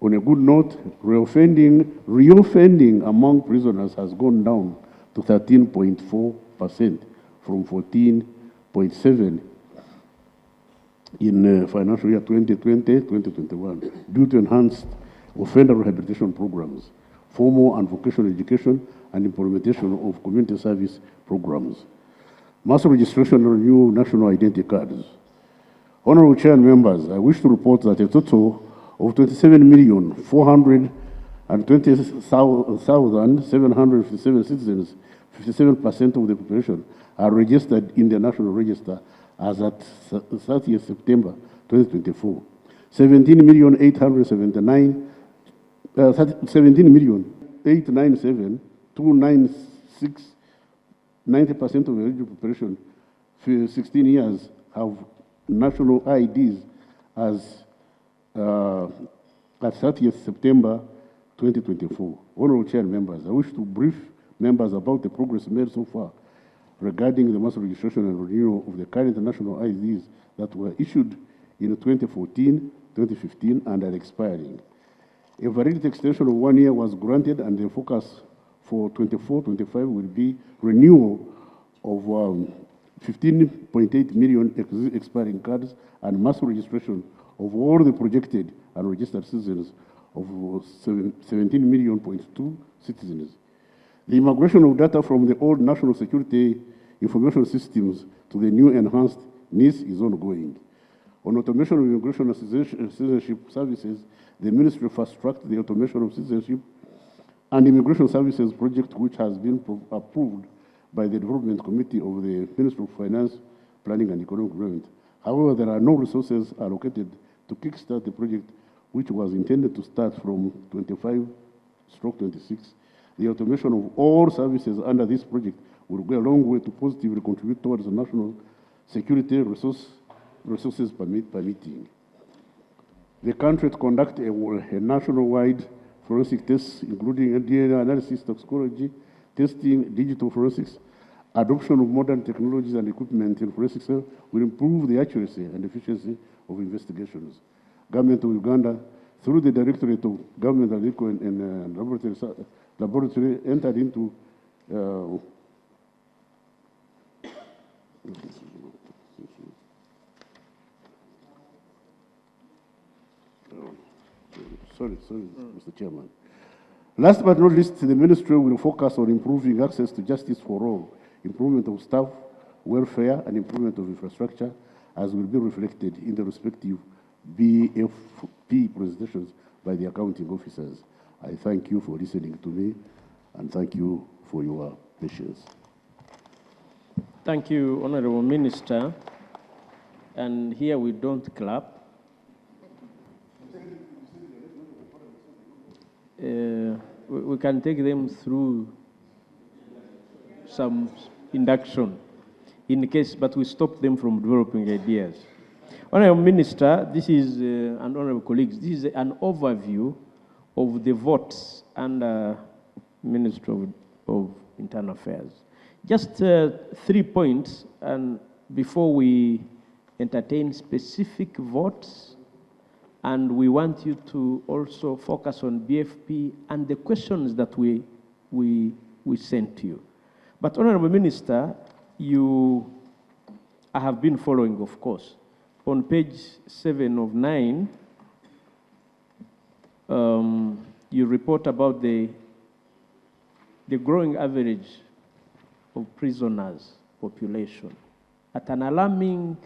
On a good note, reoffending among prisoners has gone down to 13.4% from 14.7% in financial year 2020-2021 due to enhanced offender rehabilitation programs, formal and vocational education, and implementation of community service programs. Mass registration of new national identity cards. Honorable Chair and members, I wish to report that a total of 27,420,757 citizens, 57% of the population, are registered in the National Register as at 30th September 2024. 17,897,296, 90% of the eligible population for 16 years have national IDs as at 30th September 2024. Honorable Chair members, I wish to brief members about the progress made so far regarding the mass registration and renewal of the current national IDs that were issued in 2014, 2015, and are expiring. A validity extension of 1 year was granted, and the focus for 24-25 will be renewal of 15.8 million expiring cards, and mass registration of all the projected and registered citizens of 17 million.2 citizens. The migration of data from the old national security information systems to the new enhanced NIS is ongoing. On automation of immigration and citizenship services, the ministry fast-tracked the automation of citizenship and immigration services project, which has been approved by the Development Committee of the Ministry of Finance, Planning and Economic Development. However, there are no resources allocated to kickstart the project, which was intended to start from 25/26. The automation of all services under this project will go a long way to positively contribute towards the national security resources permitting. The country to conduct a nationwide forensic tests, including DNA analysis, toxicology, testing, digital forensics, adoption of modern technologies and equipment in forensics will improve the accuracy and efficiency of investigations. Government of Uganda, through the Directorate of Government and Laboratory, entered into Mr. Chairman. Last but not least, the ministry will focus on improving access to justice for all, improvement of staff, welfare, and improvement of infrastructure, as will be reflected in the respective BFP presentations by the accounting officers. I thank you for listening to me, and thank you for your patience. Thank you, Honorable Minister. And here we don't clap. We can take them through some induction in case, but we stop them from developing ideas. Honorable Minister, this is, and honorable colleagues, this is an overview of the votes under Ministry of Internal Affairs. Just 3 points, and before we entertain specific votes, and we want you to also focus on BFP and the questions that we sent to you. But Honorable Minister, I have been following, of course. On page 7 of 9, you report about the growing average of prisoners population at an alarming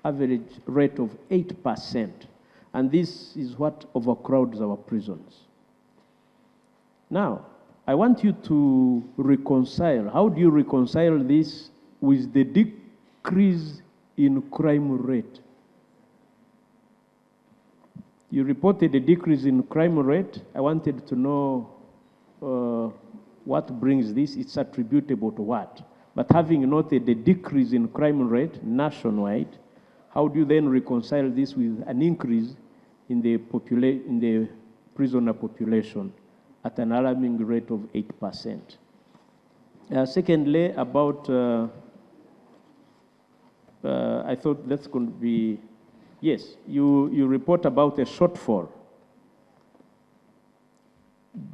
average rate of 8%. And this is what overcrowds our prisons. Now, I want you to reconcile. How do you reconcile this with the decrease in crime rate? You reported a decrease in crime rate. I wanted to know what brings this. It's attributable to what? But having noted a decrease in crime rate nationwide, how do you then reconcile this with an increase in the prisoner population at an alarming rate of 8%? Secondly, about, I thought that's going to be, yes, you report about a shortfall.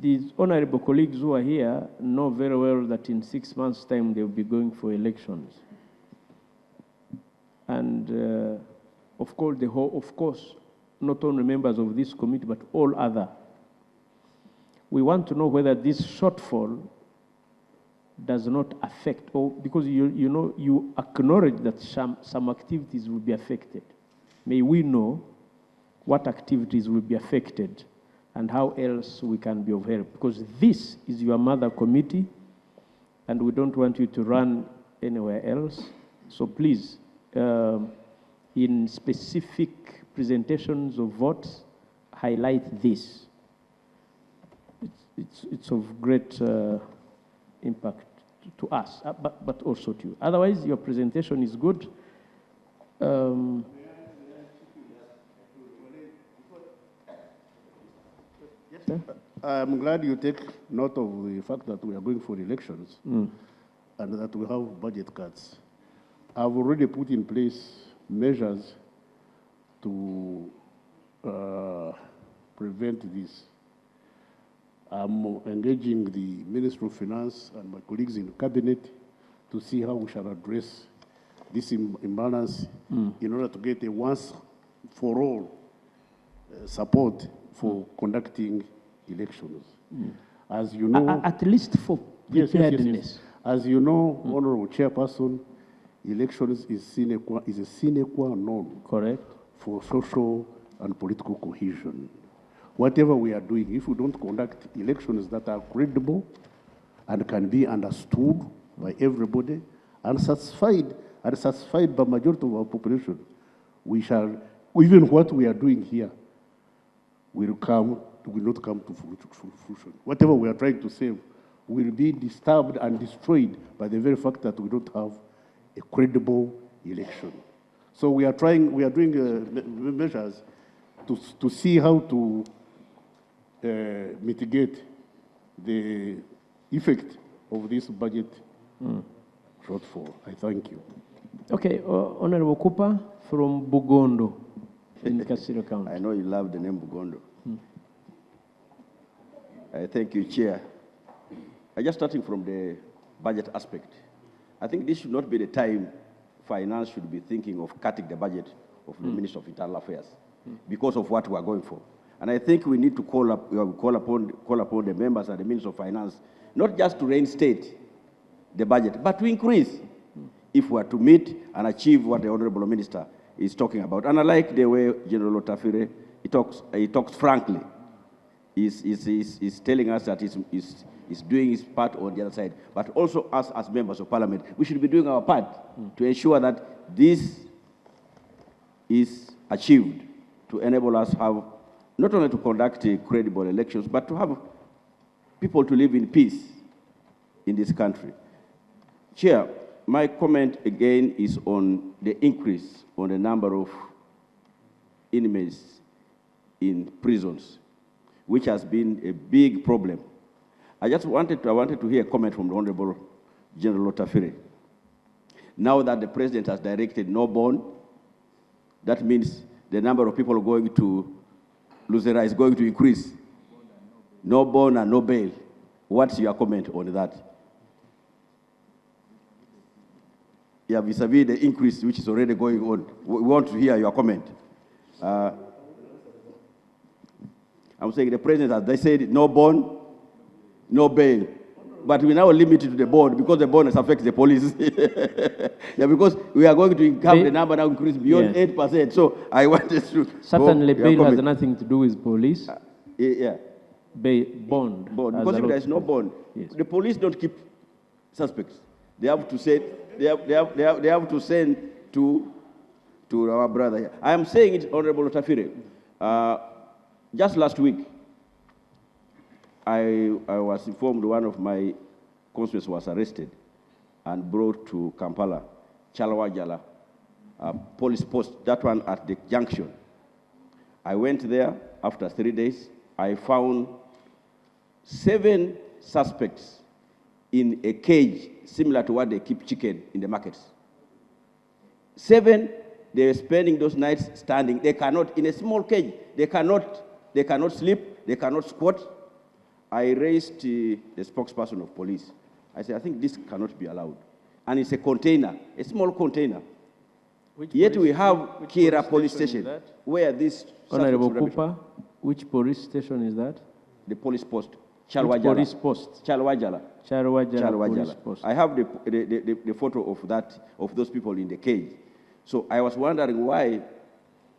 These honorable colleagues who are here know very well that in 6 months' time they'll be going for elections. And of course, not only members of this committee, but all other. We want to know whether this shortfall does not affect, or because you acknowledge that some activities will be affected. May we know what activities will be affected and how else we can be of help? Because this is your mother committee, and we don't want you to run anywhere else. So please, in specific presentations of votes, highlight this. It's of great impact to us, but also to you. Otherwise, your presentation is good. I'm glad you take note of the fact that we are going for elections and that we have budget cuts. I've already put in place measures to prevent this. I'm engaging the Minister of Finance and my colleagues in the cabinet to see how we shall address this imbalance in order to get a once-for-all support for conducting elections. As you know... At least for preparedness. As you know, Honorable Chairperson, elections is a sine qua non. Correct. For social and political cohesion. Whatever we are doing, if we don't conduct elections that are credible and can be understood by everybody and satisfied by majority of our population, we shall, even what we are doing here, will not come to fruition. Whatever we are trying to save will be disturbed and destroyed by the very fact that we don't have a credible election. So we are doing measures to see how to mitigate the effect of this budget shortfall. I thank you. Okay, Honorable Cooper from Bugondo in Kasiro County. I know you love the name Bugondo. I thank you, Chair. Just starting from the budget aspect, I think this should not be the time finance should be thinking of cutting the budget of the Minister of Internal Affairs because of what we are going for. And I think we need to call upon the members and the Minister of Finance, not just to reinstate the budget, but to increase if we are to meet and achieve what the Honorable Minister is talking about. And I like the way General Otafire, he talks frankly. He's telling us that he's doing his part on the other side, but also us as members of Parliament, we should be doing our part to ensure that this is achieved to enable us have not only to conduct credible elections, but to have people to live in peace in this country. Chair, my comment again is on the increase on the number of inmates in prisons, which has been a big problem. I wanted to hear a comment from the Honorable General Otafire. Now that the President has directed no bond, that means the number of people going to Luzera is going to increase. No bond and no bail. What's your comment on that? Yeah, vis-a-vis the increase which is already going on. We want to hear your comment. I'm saying the President, as they said, no bond, no bail. But we now limit it to the bond because the bond affects the police. Yeah, because we are going to have the number now increase beyond 8%. So I wanted to... Certainly bail has nothing to do with police. Yeah. Bond. Because if there is no bond, the police don't keep suspects. They have to send, they have to send to our brother here. I am saying it, Honorable Otafire. Just last week, I was informed one of my constituents was arrested and brought to Kampala, Chalwajala, police post, that one at the junction. I went there after 3 days. I found 7 suspects in a cage similar to what they keep chicken in the markets. 7, they were spending those nights standing. They cannot, in a small cage, they cannot sleep, they cannot squat. I raised the spokesperson of police. I said, I think this cannot be allowed. And it's a container, a small container. Yet we have Kira police station where this... Honorable Cooper, which police station is that? The police post. Chalwajala. Police post? Chalwajala. Police post. I have the photo of those people in the cage. So I was wondering why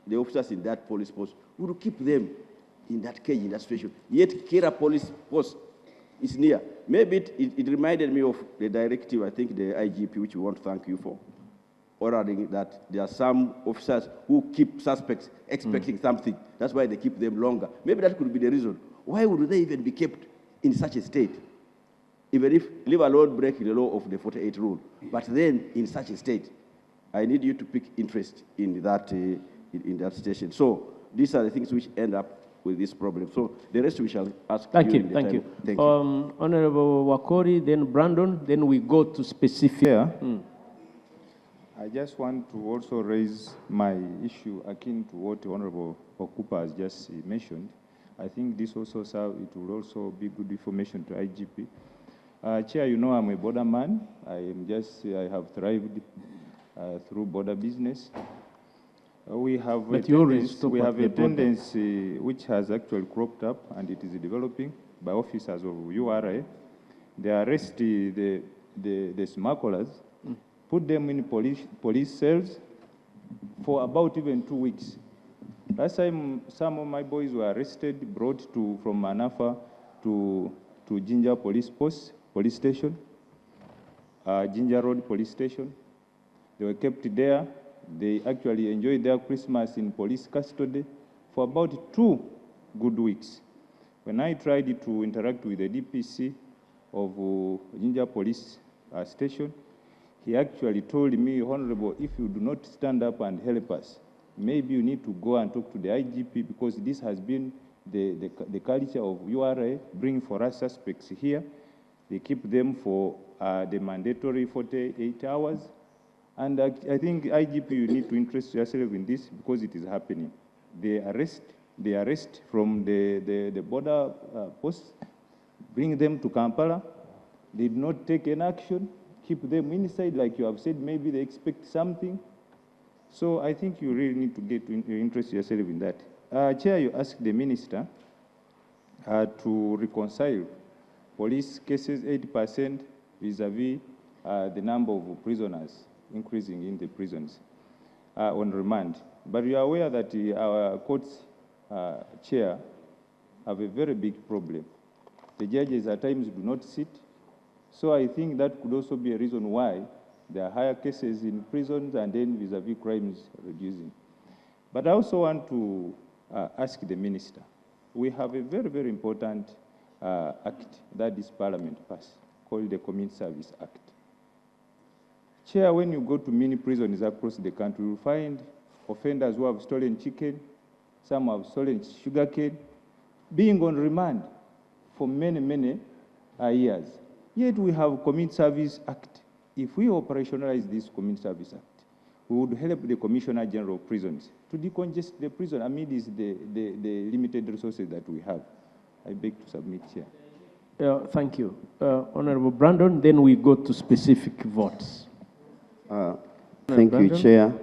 the officers in that police post would keep them in that cage, in that situation. Yet Kira police post is near. Maybe it reminded me of the directive, I think the IGP, which we want to thank you for, ordering that there are some officers who keep suspects expecting something. That's why they keep them longer. Maybe that could be the reason. Why would they even be kept in such a state? Even if, leave alone break the law of the 48 rule. But then, in such a state, I need you to pick interest in that, in that station. So these are the things which end up with this problem. So the rest we shall ask. Thank you. Thank you. Honorable Wakori, then Brandon, then we go to specific. Yeah. I just want to also raise my issue akin to what Honorable Okupa has just mentioned. I think this also it will also be good information to IGP. Chair, you know I'm a border man. I have thrived through border business. We have But a you always tendency, stop we at have the a border. tendency which has actually cropped up and it is developing by officers of URA. They arrest the smugglers, put them in police cells for about even 2 weeks. Last time, some of my boys were arrested, brought from Manafa to Jinja Police Station, Jinja Road Police Station. They were kept there. They actually enjoyed their Christmas in police custody for about 2 good weeks. When I tried to interact with the DPC of Jinja Police Station, he actually told me, Honorable, if you do not stand up and help us, maybe you need to go and talk to the IGP because this has been the culture of URA, bring for us suspects here. They keep them for the mandatory 48 hours. And I think IGP, you need to interest yourself in this because it is happening. They arrest from the border posts, bring them to Kampala. They do not take an action, keep them inside, like you have said, maybe they expect something. So I think you really need to get to interest yourself in that. Chair, you asked the minister to reconcile police cases 80% vis-a-vis the number of prisoners increasing in the prisons on remand. But you are aware that our courts, chair, have a very big problem. The judges at times do not sit. So I think that could also be a reason why there are higher cases in prisons and then vis-a-vis crimes reducing. But I also want to ask the minister, we have a very, very important act that this parliament passed called the Community Service Act. Chair, when you go to many prisons across the country, you will find offenders who have stolen chicken, some have stolen sugarcane, being on remand for many, many years. Yet we have Community Service Act. If we operationalize this Community Service Act, we would help the Commissioner General of Prisons to decongest the prison amidst the limited resources that we have. I beg to submit, Chair. Thank you. Honorable Brandon, then we go to specific votes. Thank you, Brandon? Chair.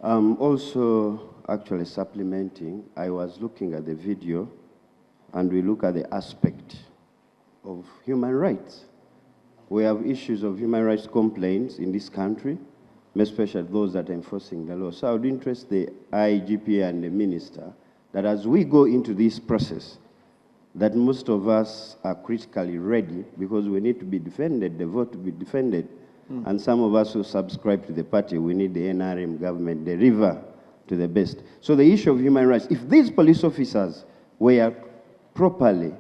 Also, actually supplementing, I was looking at the video and we look at the aspect of human rights. We have issues of human rights complaints in this country, especially those that are enforcing the law. So I would interest the IGP and the minister that as we go into this process, that most of us are critically ready because we need to be defended, the vote to be defended. And some of us who subscribe to the party, we need the NRM government, deliver to the best. So the issue of human rights, if these police officers were properly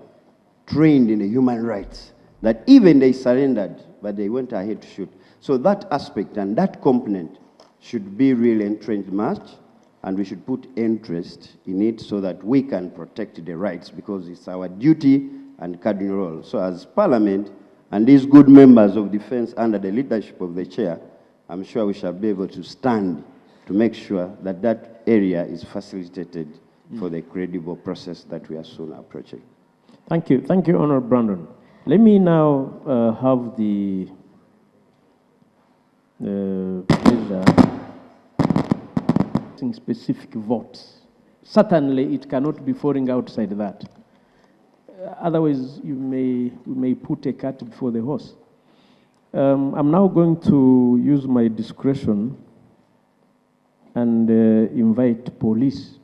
trained in the human rights, that even they surrendered, but they went ahead to shoot. So that aspect and that component should be really entrenched much, and we should put interest in it so that we can protect the rights because it's our duty and cardinal role. So as Parliament, and these good members of defense under the leadership of the chair, I'm sure we shall be able to stand to make sure that that area is facilitated for the credible process that we are soon approaching. Thank you. Thank you, Honorable Brandon. Let me now have the pleasure of specific votes. Certainly, it cannot be falling outside that. Otherwise, we may put a cart before the horse. I'm now going to use my discretion and invite police,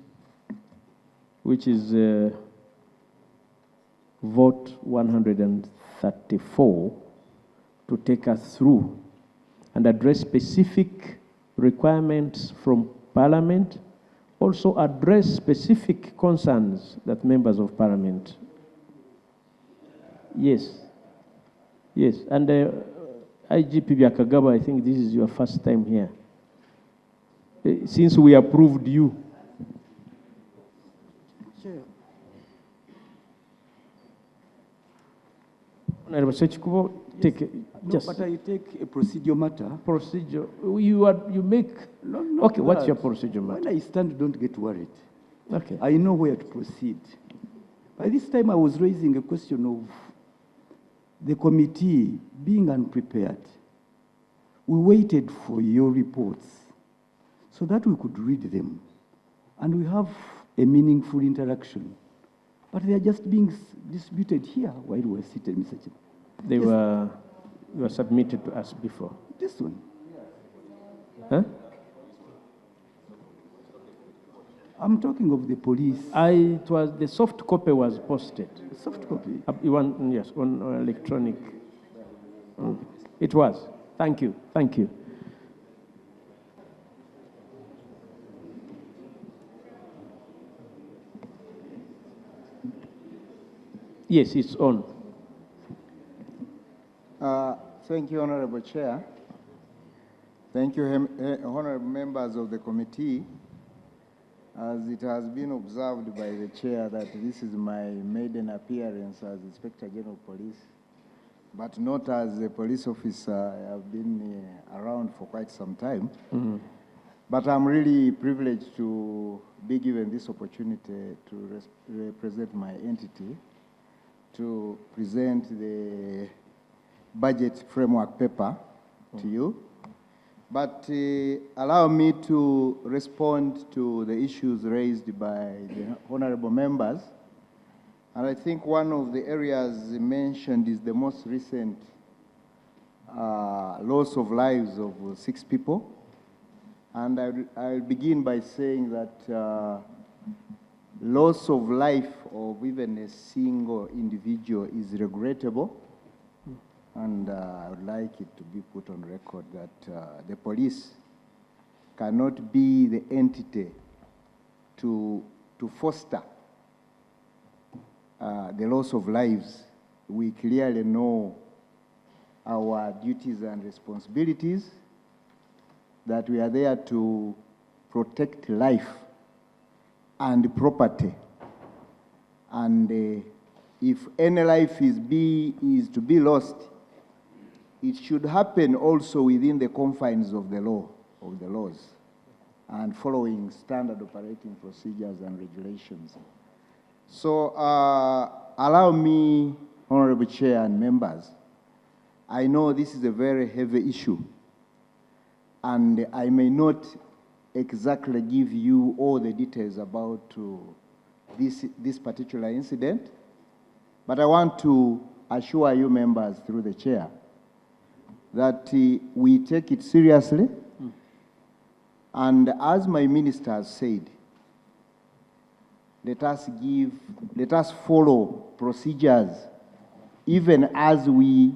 which is vote 134, to take us through and address specific requirements from Parliament, also address specific concerns that members of Parliament. Yes. Yes. And IGP Byakagaba, I think this is your first time here. Since we approved you. Chair. Honorable Sechikubo, take No, just but I take a procedure matter. procedure. You make. No, Okay, what's that. your procedure matter? When I stand, don't get worried. Okay. I know where to proceed. By this time, I was raising a question of the committee being unprepared. we waited for your reports so that we could read them and we have a meaningful interaction. But they are just being distributed here while we're seated, Mr. Chair. They were submitted to us before. This one. Huh? I'm talking of the police. It was the soft copy was posted. Soft copy? Yes, on electronic. It was. Thank you. Thank you. Yes, it's on. Thank you, Honorable Chair. Thank you, honorable members of the committee. As it has been observed by the chair that this is my maiden appearance as Inspector General of Police, but not as a police officer. I have been around for quite some time. But I'm really privileged to be given this opportunity to represent my entity, to present the budget framework paper to you. But allow me to respond to the issues raised by the honorable members. And I think one of the areas mentioned is the most recent loss of lives of 6 people. And I'll begin by saying that loss of life of even a single individual is regrettable. And I would like it to be put on record that the police cannot be the entity to foster the loss of lives. We clearly know our duties and responsibilities, that we are there to protect life and property. And if any life is to be lost, it should happen also within the confines of the law, of the laws, and following standard operating procedures and regulations. So allow me, Honorable Chair and members, I know this is a very heavy issue, and I may not exactly give you all the details about this particular incident, but I want to assure you members through the chair that we take it seriously. And as my minister has said, let us follow procedures even as we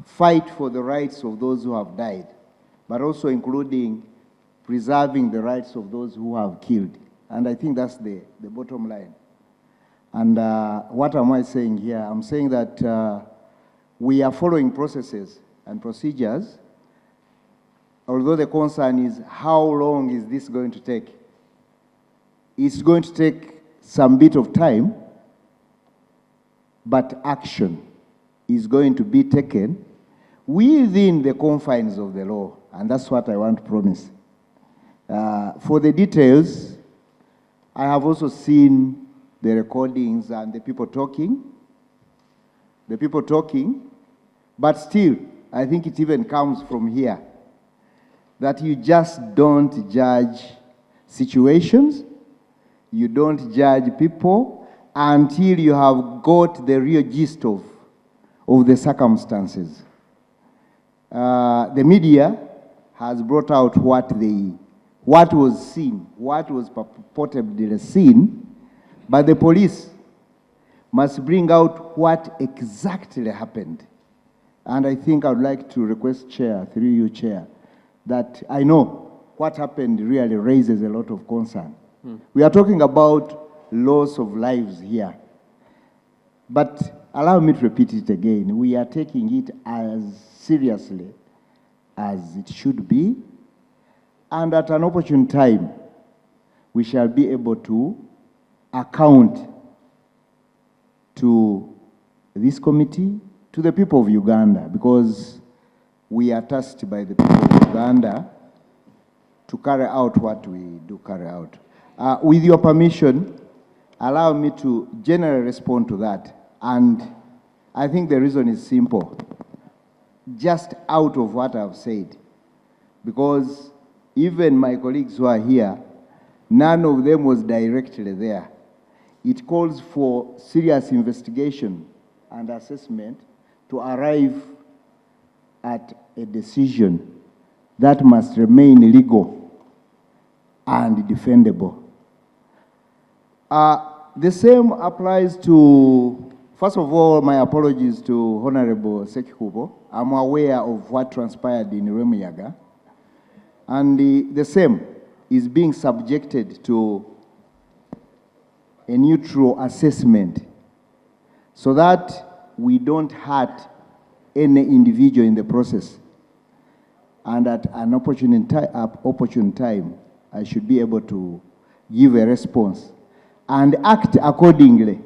fight for the rights of those who have died, but also including preserving the rights of those who have killed. And I think that's the bottom line. And what am I saying here? I'm saying that we are following processes and procedures, although the concern is how long is this going to take? It's going to take some bit of time, but action is going to be taken within the confines of the law, and that's what I want to promise. For the details, I have also seen the recordings and the people talking, but still, I think it even comes from here, that you just don't judge situations, you don't judge people until you have got the real gist of the circumstances. The media has brought out what was seen, what was purportedly seen, but the police must bring out what exactly happened. And I think I would like to request, Chair, through you, Chair, that I know what happened really raises a lot of concern. We are talking about loss of lives here. But allow me to repeat it again. We are taking it as seriously as it should be. And at an opportune time, we shall be able to account to this committee, to the people of Uganda, because we are tasked by the people of Uganda to carry out what we do carry out. With your permission, allow me to generally respond to that. And I think the reason is simple. just out of what I've said, because even my colleagues who are here, none of them was directly there. It calls for serious investigation and assessment to arrive at a decision that must remain legal and defendable. The same applies to, first of all, my apologies to Honorable Sekikubo. I'm aware of what transpired in Remiyaga, and the same is being subjected to a neutral assessment so that we don't hurt any individual in the process. And at an opportune time, I should be able to give a response and act accordingly,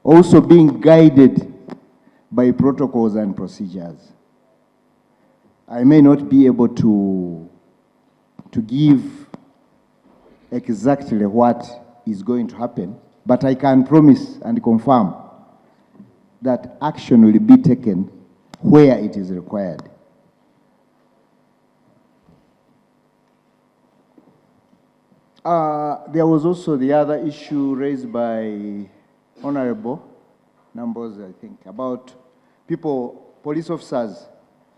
also being guided by protocols and procedures. I may not be able to give exactly what is going to happen, but I can promise and confirm that action will be taken where it is required. There was also the other issue raised by Honorable Nambooze, I think, about people, police officers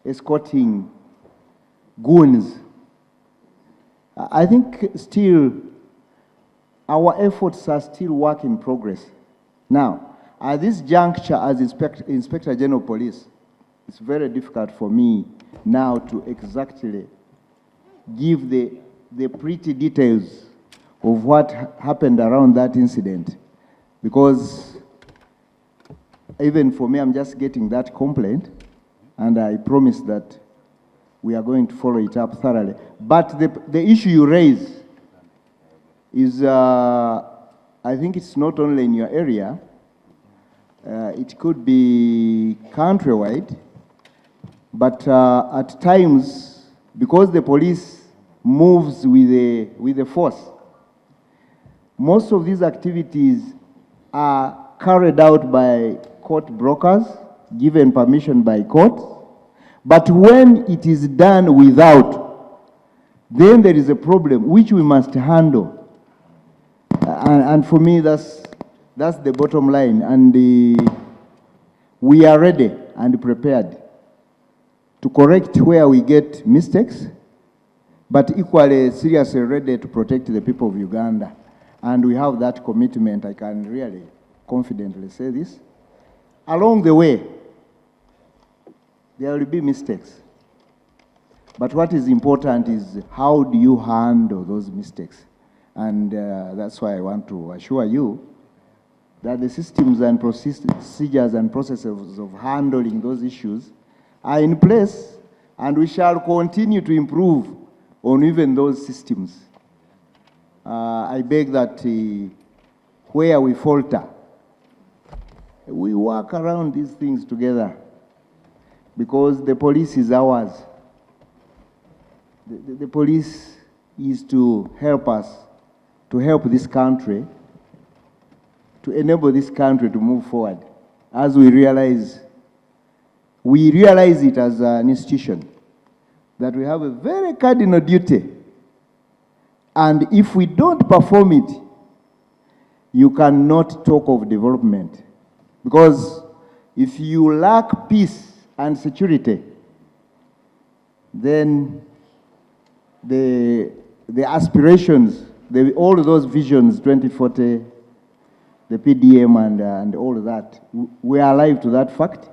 escorting goons. I think still our efforts are still work in progress. Now, at this juncture as Inspector General Police, it's very difficult for me now to exactly give the pretty details of what happened around that incident, because even for me, I'm just getting that complaint, and I promise that we are going to follow it up thoroughly. But the issue you raise is, I think it's not only in your area, it could be countrywide, but at times, because the police moves with the force, most of these activities are carried out by court brokers, given permission by court. But when it is done without, then there is a problem which we must handle. And for me, that's the bottom line. And we are ready and prepared to correct where we get mistakes, but equally seriously ready to protect the people of Uganda. And we have that commitment. I can really confidently say this. Along the way, there will be mistakes. But what is important is how do you handle those mistakes? And that's why I want to assure you that the systems and procedures and processes of handling those issues are in place, and we shall continue to improve on even those systems. I beg that where we falter, we work around these things together, because the police is ours. The police is to help us, to help this country, to enable this country to move forward. As we realize it as an institution, that we have a very cardinal duty. And if we don't perform it, you cannot talk of development. Because if you lack peace and security, then the aspirations, all those visions, 2040, the PDM and all of that, we are alive to that fact,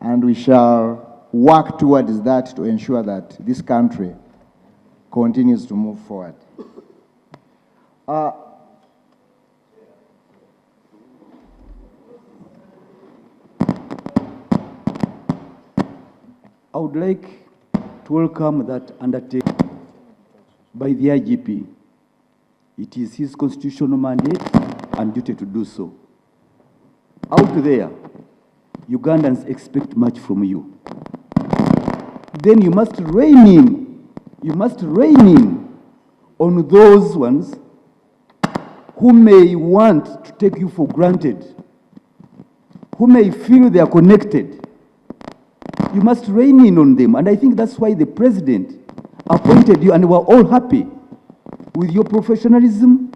and we shall work towards that to ensure that this country continues to move forward. I would like to welcome that undertaking by the IGP. It is his constitutional mandate and duty to do so. Out there, Ugandans expect much from you. Then you must rein in on those ones who may want to take you for granted, who may feel they are connected. You must rein in on them. And I think that's why the president appointed you, and we're all happy with your professionalism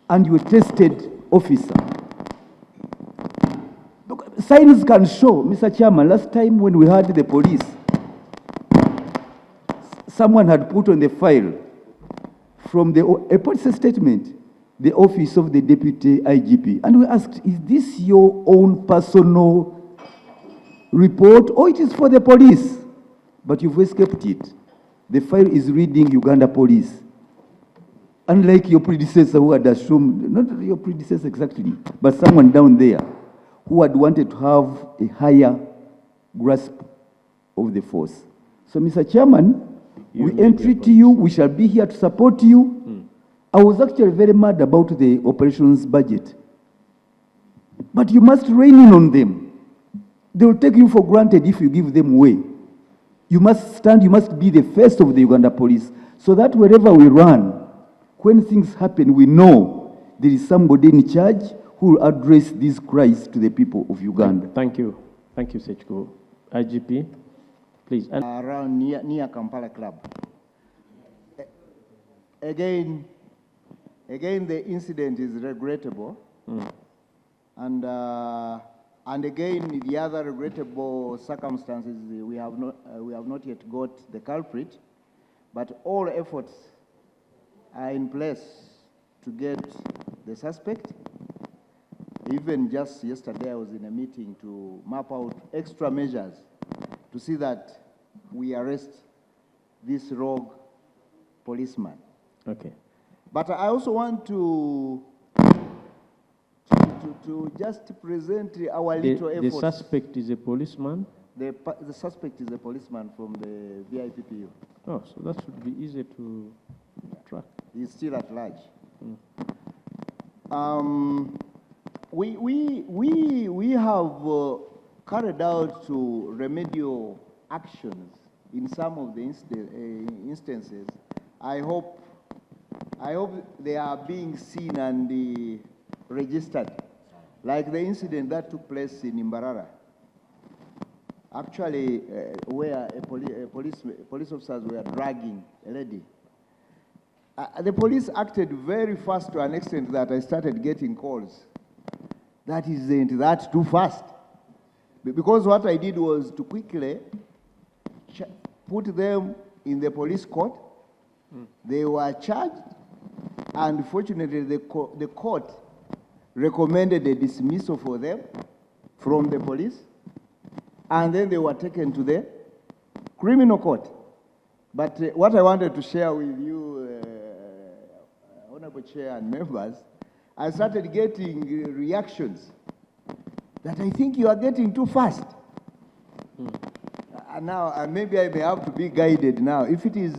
and your tested officer. Look, signs can show, Mr. Chairman, last time when we had the police, someone had put on the file from a police statement, the office of the deputy IGP. And we asked, is this your own personal report or it is for the police? But you've escaped it. The file is reading Uganda Police. Unlike your predecessor who had assumed, not your predecessor exactly, but someone down there who had wanted to have a higher grasp of the force. So, Mr. Chairman, we entreat you, we shall be here to support you. I was actually very mad about the operations budget. But you must rein in on them. They will take you for granted if you give them way. You must stand, you must be the first of the Uganda police, so that wherever we run, when things happen, we know there is somebody in charge who will address this crisis to the people of Uganda. Thank you. Thank you, Sechko. IGP, please. Around near Kampala Club. Again, the incident is regrettable. And again, the other regrettable circumstances, we have not yet got the culprit, but all efforts are in place to get the suspect. Even just yesterday, I was in a meeting to map out extra measures to see that we arrest this rogue policeman. Okay. But I also want to just present our little efforts. The suspect is a policeman? The suspect is a policeman from the VIPPU. Oh, so that should be easy to track. He's still at large. We have carried out to remedial actions in some of the instances. I hope they are being seen and registered, like the incident that took place in Imbarara. Actually, where police officers were dragging a lady. The police acted very fast to an extent that I started getting calls. That isn't that too fast? Because what I did was to quickly put them in the police court. They were charged, and fortunately the court recommended a dismissal for them from the police, and then they were taken to the criminal court. But what I wanted to share with you, Honorable Chair and members, I started getting reactions that I think you are getting too fast. And now, maybe I may have to be guided now. If it is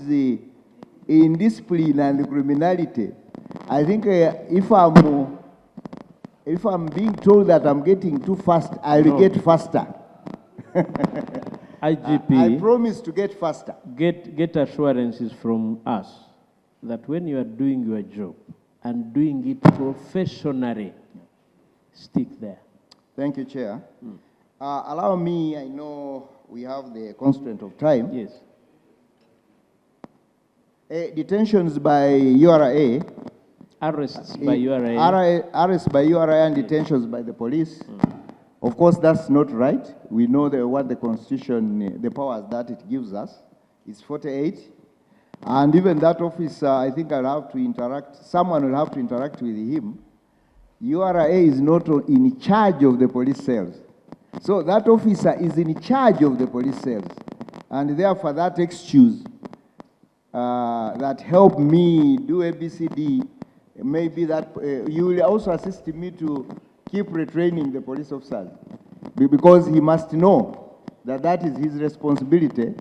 indiscipline and criminality, I think if I'm being told that I'm getting too fast, I'll get faster. IGP, I promise to get faster. Get assurances from us that when you are doing your job and doing it professionally, stick there. Thank you, Chair. Allow me, I know we have the constraint of time. Yes. Detentions by URA. Arrests by URA. Arrests by URA and detentions by the police. Of course, that's not right. We know what the Constitution, the powers that it gives us. It's 48. And even that officer, I think I'll have to interact, someone will have to interact with him. URA is not in charge of the police cells. So that officer is in charge of the police cells. And therefore that excuse that helped me do ABCD, maybe that you will also assist me to keep retraining the police officers, because he must know that that is his responsibility.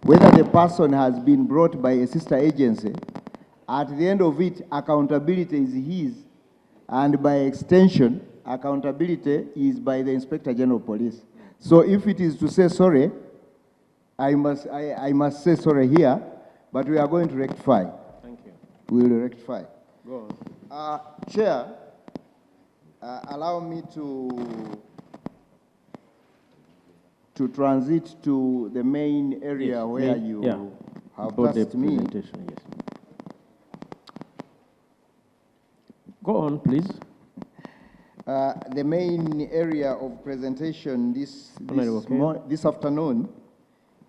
Whether the person has been brought by a sister agency, at the end of it, accountability is his, and by extension, accountability is by the Inspector General of Police. So if it is to say sorry, I must say sorry here, but we are going to rectify. Thank you. We will rectify. Go on. Chair, allow me to to transit to the main area Yes, where main- you yeah. have About the asked me. presentation, yes. Go on, please. The main area of presentation Okay. this afternoon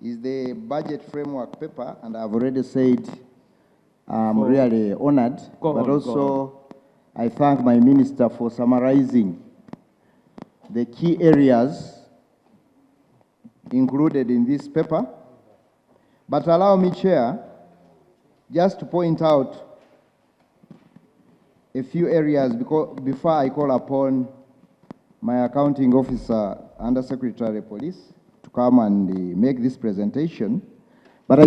is the budget framework paper, and I've already said I'm really honored, Go but on, also I thank my minister for summarizing the key areas included in this paper. But allow me, Chair, just to point out a few areas before I call upon my accounting officer, Under Secretary of Police, to come and make this presentation. But I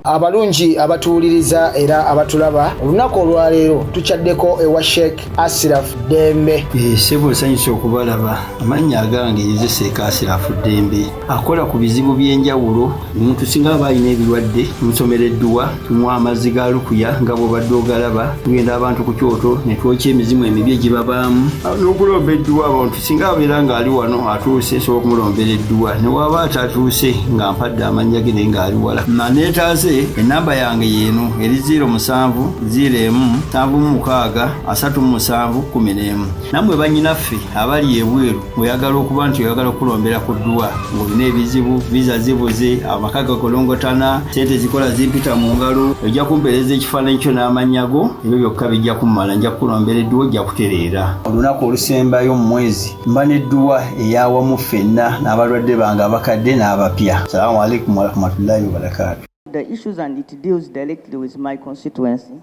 abalungi abatuwuliriza era abatulaba olunaku olwaleero tukyaddeko ewa Sheikh Asiraf Dembe. Ssebo nsanyusa okubalaba. Amannya agange Seeka Asiraf Dembe akola ku bizibu by'enjawulo. Omuntu singa aba alina ebirwadde tumusomereddwa, tumuwa amazzi ga lukuya nga bw'obadde ogalaba, tugenda abantu ku kyoto ne twokya emizimu emibi egibabaamu n'okulomba edduwa. Abantu singa abeera ng'ali wano atuuse sobola okumulombera edduwa, ne waba atatuuse nga mpadde amannya ge naye ng'ali wala. Neetaaze enamba yange yeeno eri 0707763711. Nammwe bannyinaffe abali ebweru oyagala okuba nti oyagala okulombera ku dduwa ng'olina ebizibu, viza zibuze, amaka gakolongotana, sente zikola zimpita mu ngalo, ojja kumpeereza ekifaananyi kyo n'amannya go, ebyo byokka bijja kummala, nja kukulombera edduwa, ojja kutereera. Olunaku olusembayo mu mwezi mba n'edduwa ey'awamu ffenna n'abalwadde bange abakadde n'abapya. Salaamu alaikum warahmatullahi wabarakatuh. The issues and it deals directly with my constituency.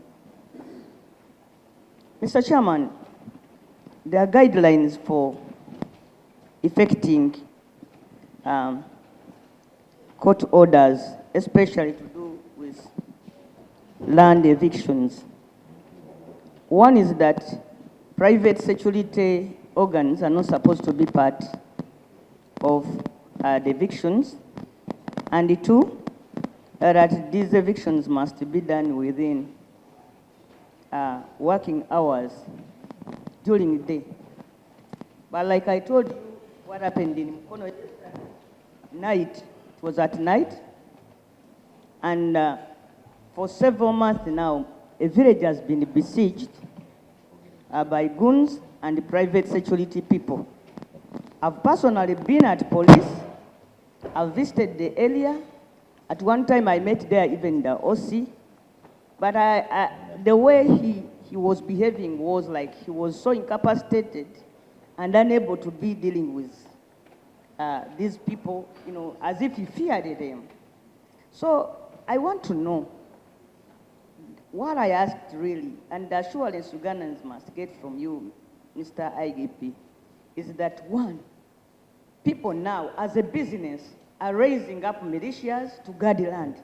Mr. Chairman, there are guidelines for effecting court orders, especially to do with land evictions. One is that private security organs are not supposed to be part of the evictions. And two, that these evictions must be done within working hours during the day. But like I told you, what happened in Mukono night, it was at night, and for several months now, a village has been besieged by goons and private security people. I've personally been at police, I've visited the area. At one time, I met there even the OC, but the way he was behaving was like he was so incapacitated and unable to be dealing with these people, you know, as if he feared them. So I want to know what I asked really, and the assurance Ugandans must get from you, Mr. IGP, is that one, people now, as a business, are raising up militias to guard the land.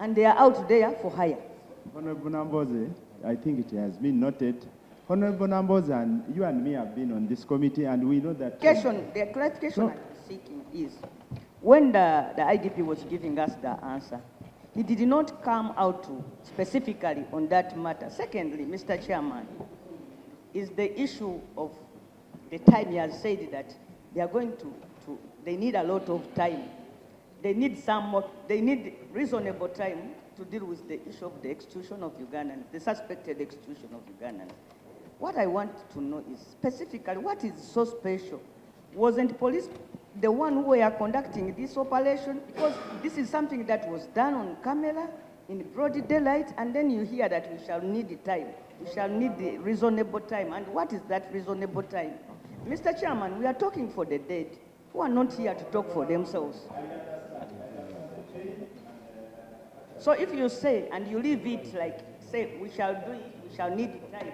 And they are out there for hire. Honorable Nambooze, I think it has been noted. Honorable Nambooze, and you and me have been on this committee, and we know that... The clarification I'm seeking is, when the IGP was giving us the answer, he did not come out to specifically on that matter. Secondly, Mr. Chairman, is the issue of the time he has said that they are going to they need a lot of time. They need reasonable time to deal with the issue of the execution of Ugandans, the suspected execution of Ugandans. What I want to know is specifically what is so special? Wasn't police the one who were conducting this operation? Because this is something that was done on camera in broad daylight, and then you hear that we shall need the time. We shall need the reasonable time. And what is that reasonable time? Mr. Chairman, we are talking for the dead, who are not here to talk for themselves. So if you say, and you leave it like, say, we shall do it, we shall need the time,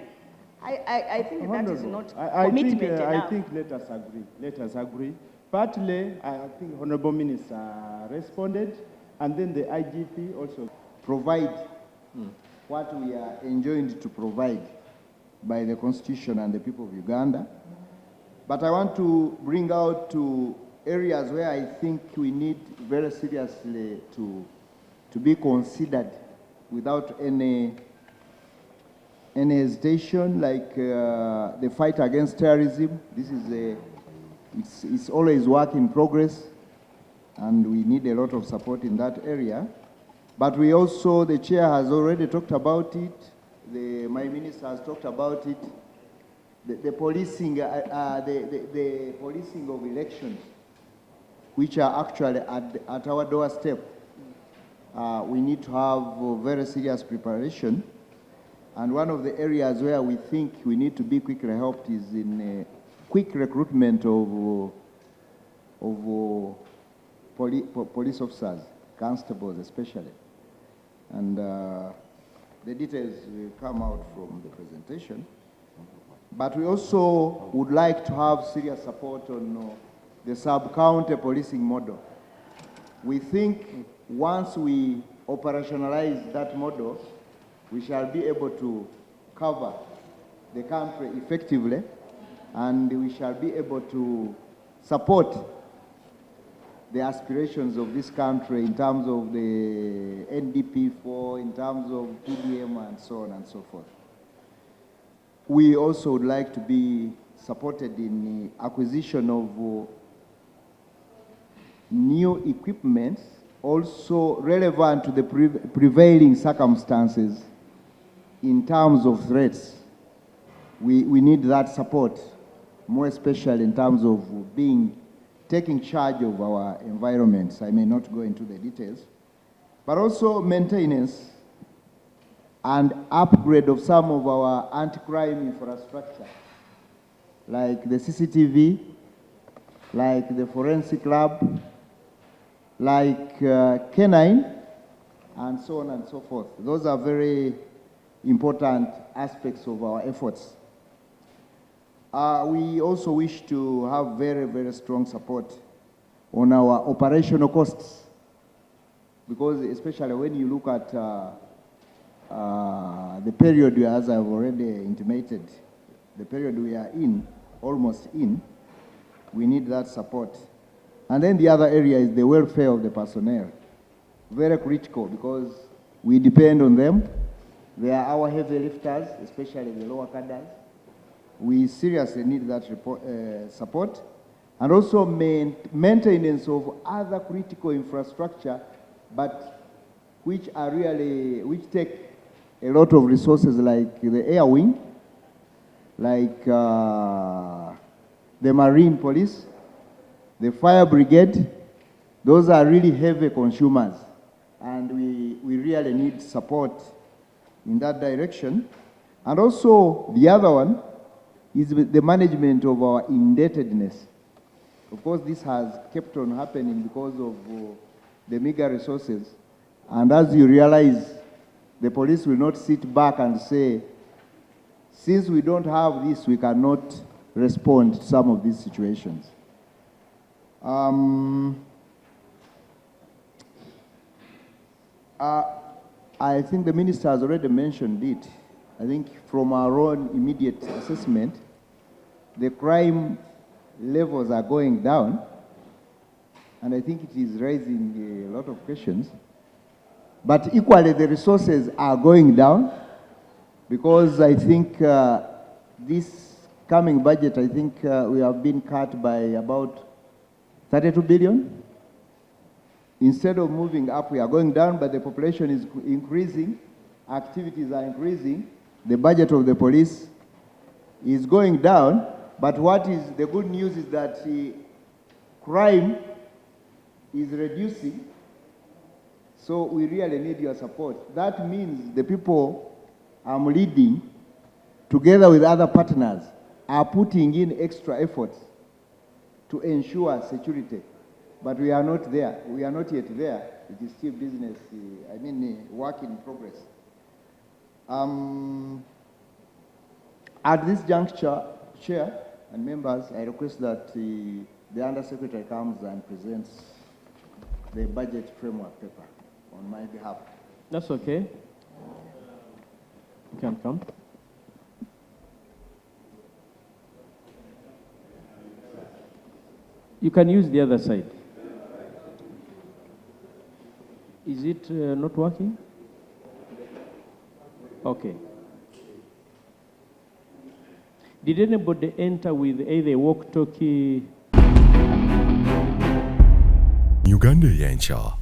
I think that is not commitment enough. I think let us agree. Let us agree. Partly, I think Honorable Minister responded, and then the IGP also provide what we are enjoined to provide by the Constitution and the people of Uganda. But I want to bring out to areas where I think we need very seriously to be considered without any any hesitation, like the fight against terrorism. This is it's always work in progress, and we need a lot of support in that area. But we also, the chair has already talked about it, my minister has talked about it, the policing, the policing of elections, which are actually at our doorstep. We need to have very serious preparation. And one of the areas where we think we need to be quickly helped is in quick recruitment of police officers, constables especially. And the details will come out from the presentation. But we also would like to have serious support on the sub-county policing model. We think once we operationalize that model, we shall be able to cover the country effectively, and we shall be able to support the aspirations of this country in terms of the NDP4, in terms of PDM, and so on and so forth. We also would like to be supported in the acquisition of new equipment, also relevant to the prevailing circumstances in terms of threats. We need that support, more especially in terms of taking charge of our environments. I may not go into the details, but also maintenance and upgrade of some of our anti-crime infrastructure, like the CCTV, like the forensic lab, like canine, and so on and so forth. Those are very important aspects of our efforts. We also wish to have very, very strong support on our operational costs, because especially when you look at the period, as I've already intimated, the period we are in, almost in, we need that support. And then the other area is the welfare of the personnel. Very critical, because we depend on them. They are our heavy lifters, especially the lower cadres. We seriously need that support. And also maintenance of other critical infrastructure, but which take a lot of resources, like the air wing, like the marine police, the fire brigade. Those are really heavy consumers, and we really need support in that direction. And also the other one is the management of our indebtedness. Of course, this has kept on happening because of the meager resources. And as you realize, the police will not sit back and say, since we don't have this, we cannot respond to some of these situations. I think the minister has already mentioned it. I think from our own immediate assessment, the crime levels are going down, and I think it is raising a lot of questions. But equally, the resources are going down, because I think this coming budget, I think we have been cut by about 32 billion. Instead of moving up, we are going down, but the population is increasing, activities are increasing, the budget of the police is going down. But what is the good news is that crime is reducing, so we really need your support. That means the people I'm leading, together with other partners, are putting in extra efforts to ensure security. But we are not there. We are not yet there. It is still business, work in progress. At this juncture, Chair and members, I request that the Undersecretary comes and presents the budget framework paper on my behalf. That's okay. You can come. You can use the other side. Is it not working? Okay. Did anybody enter with either walkie-talkie? Uganda Eyenkya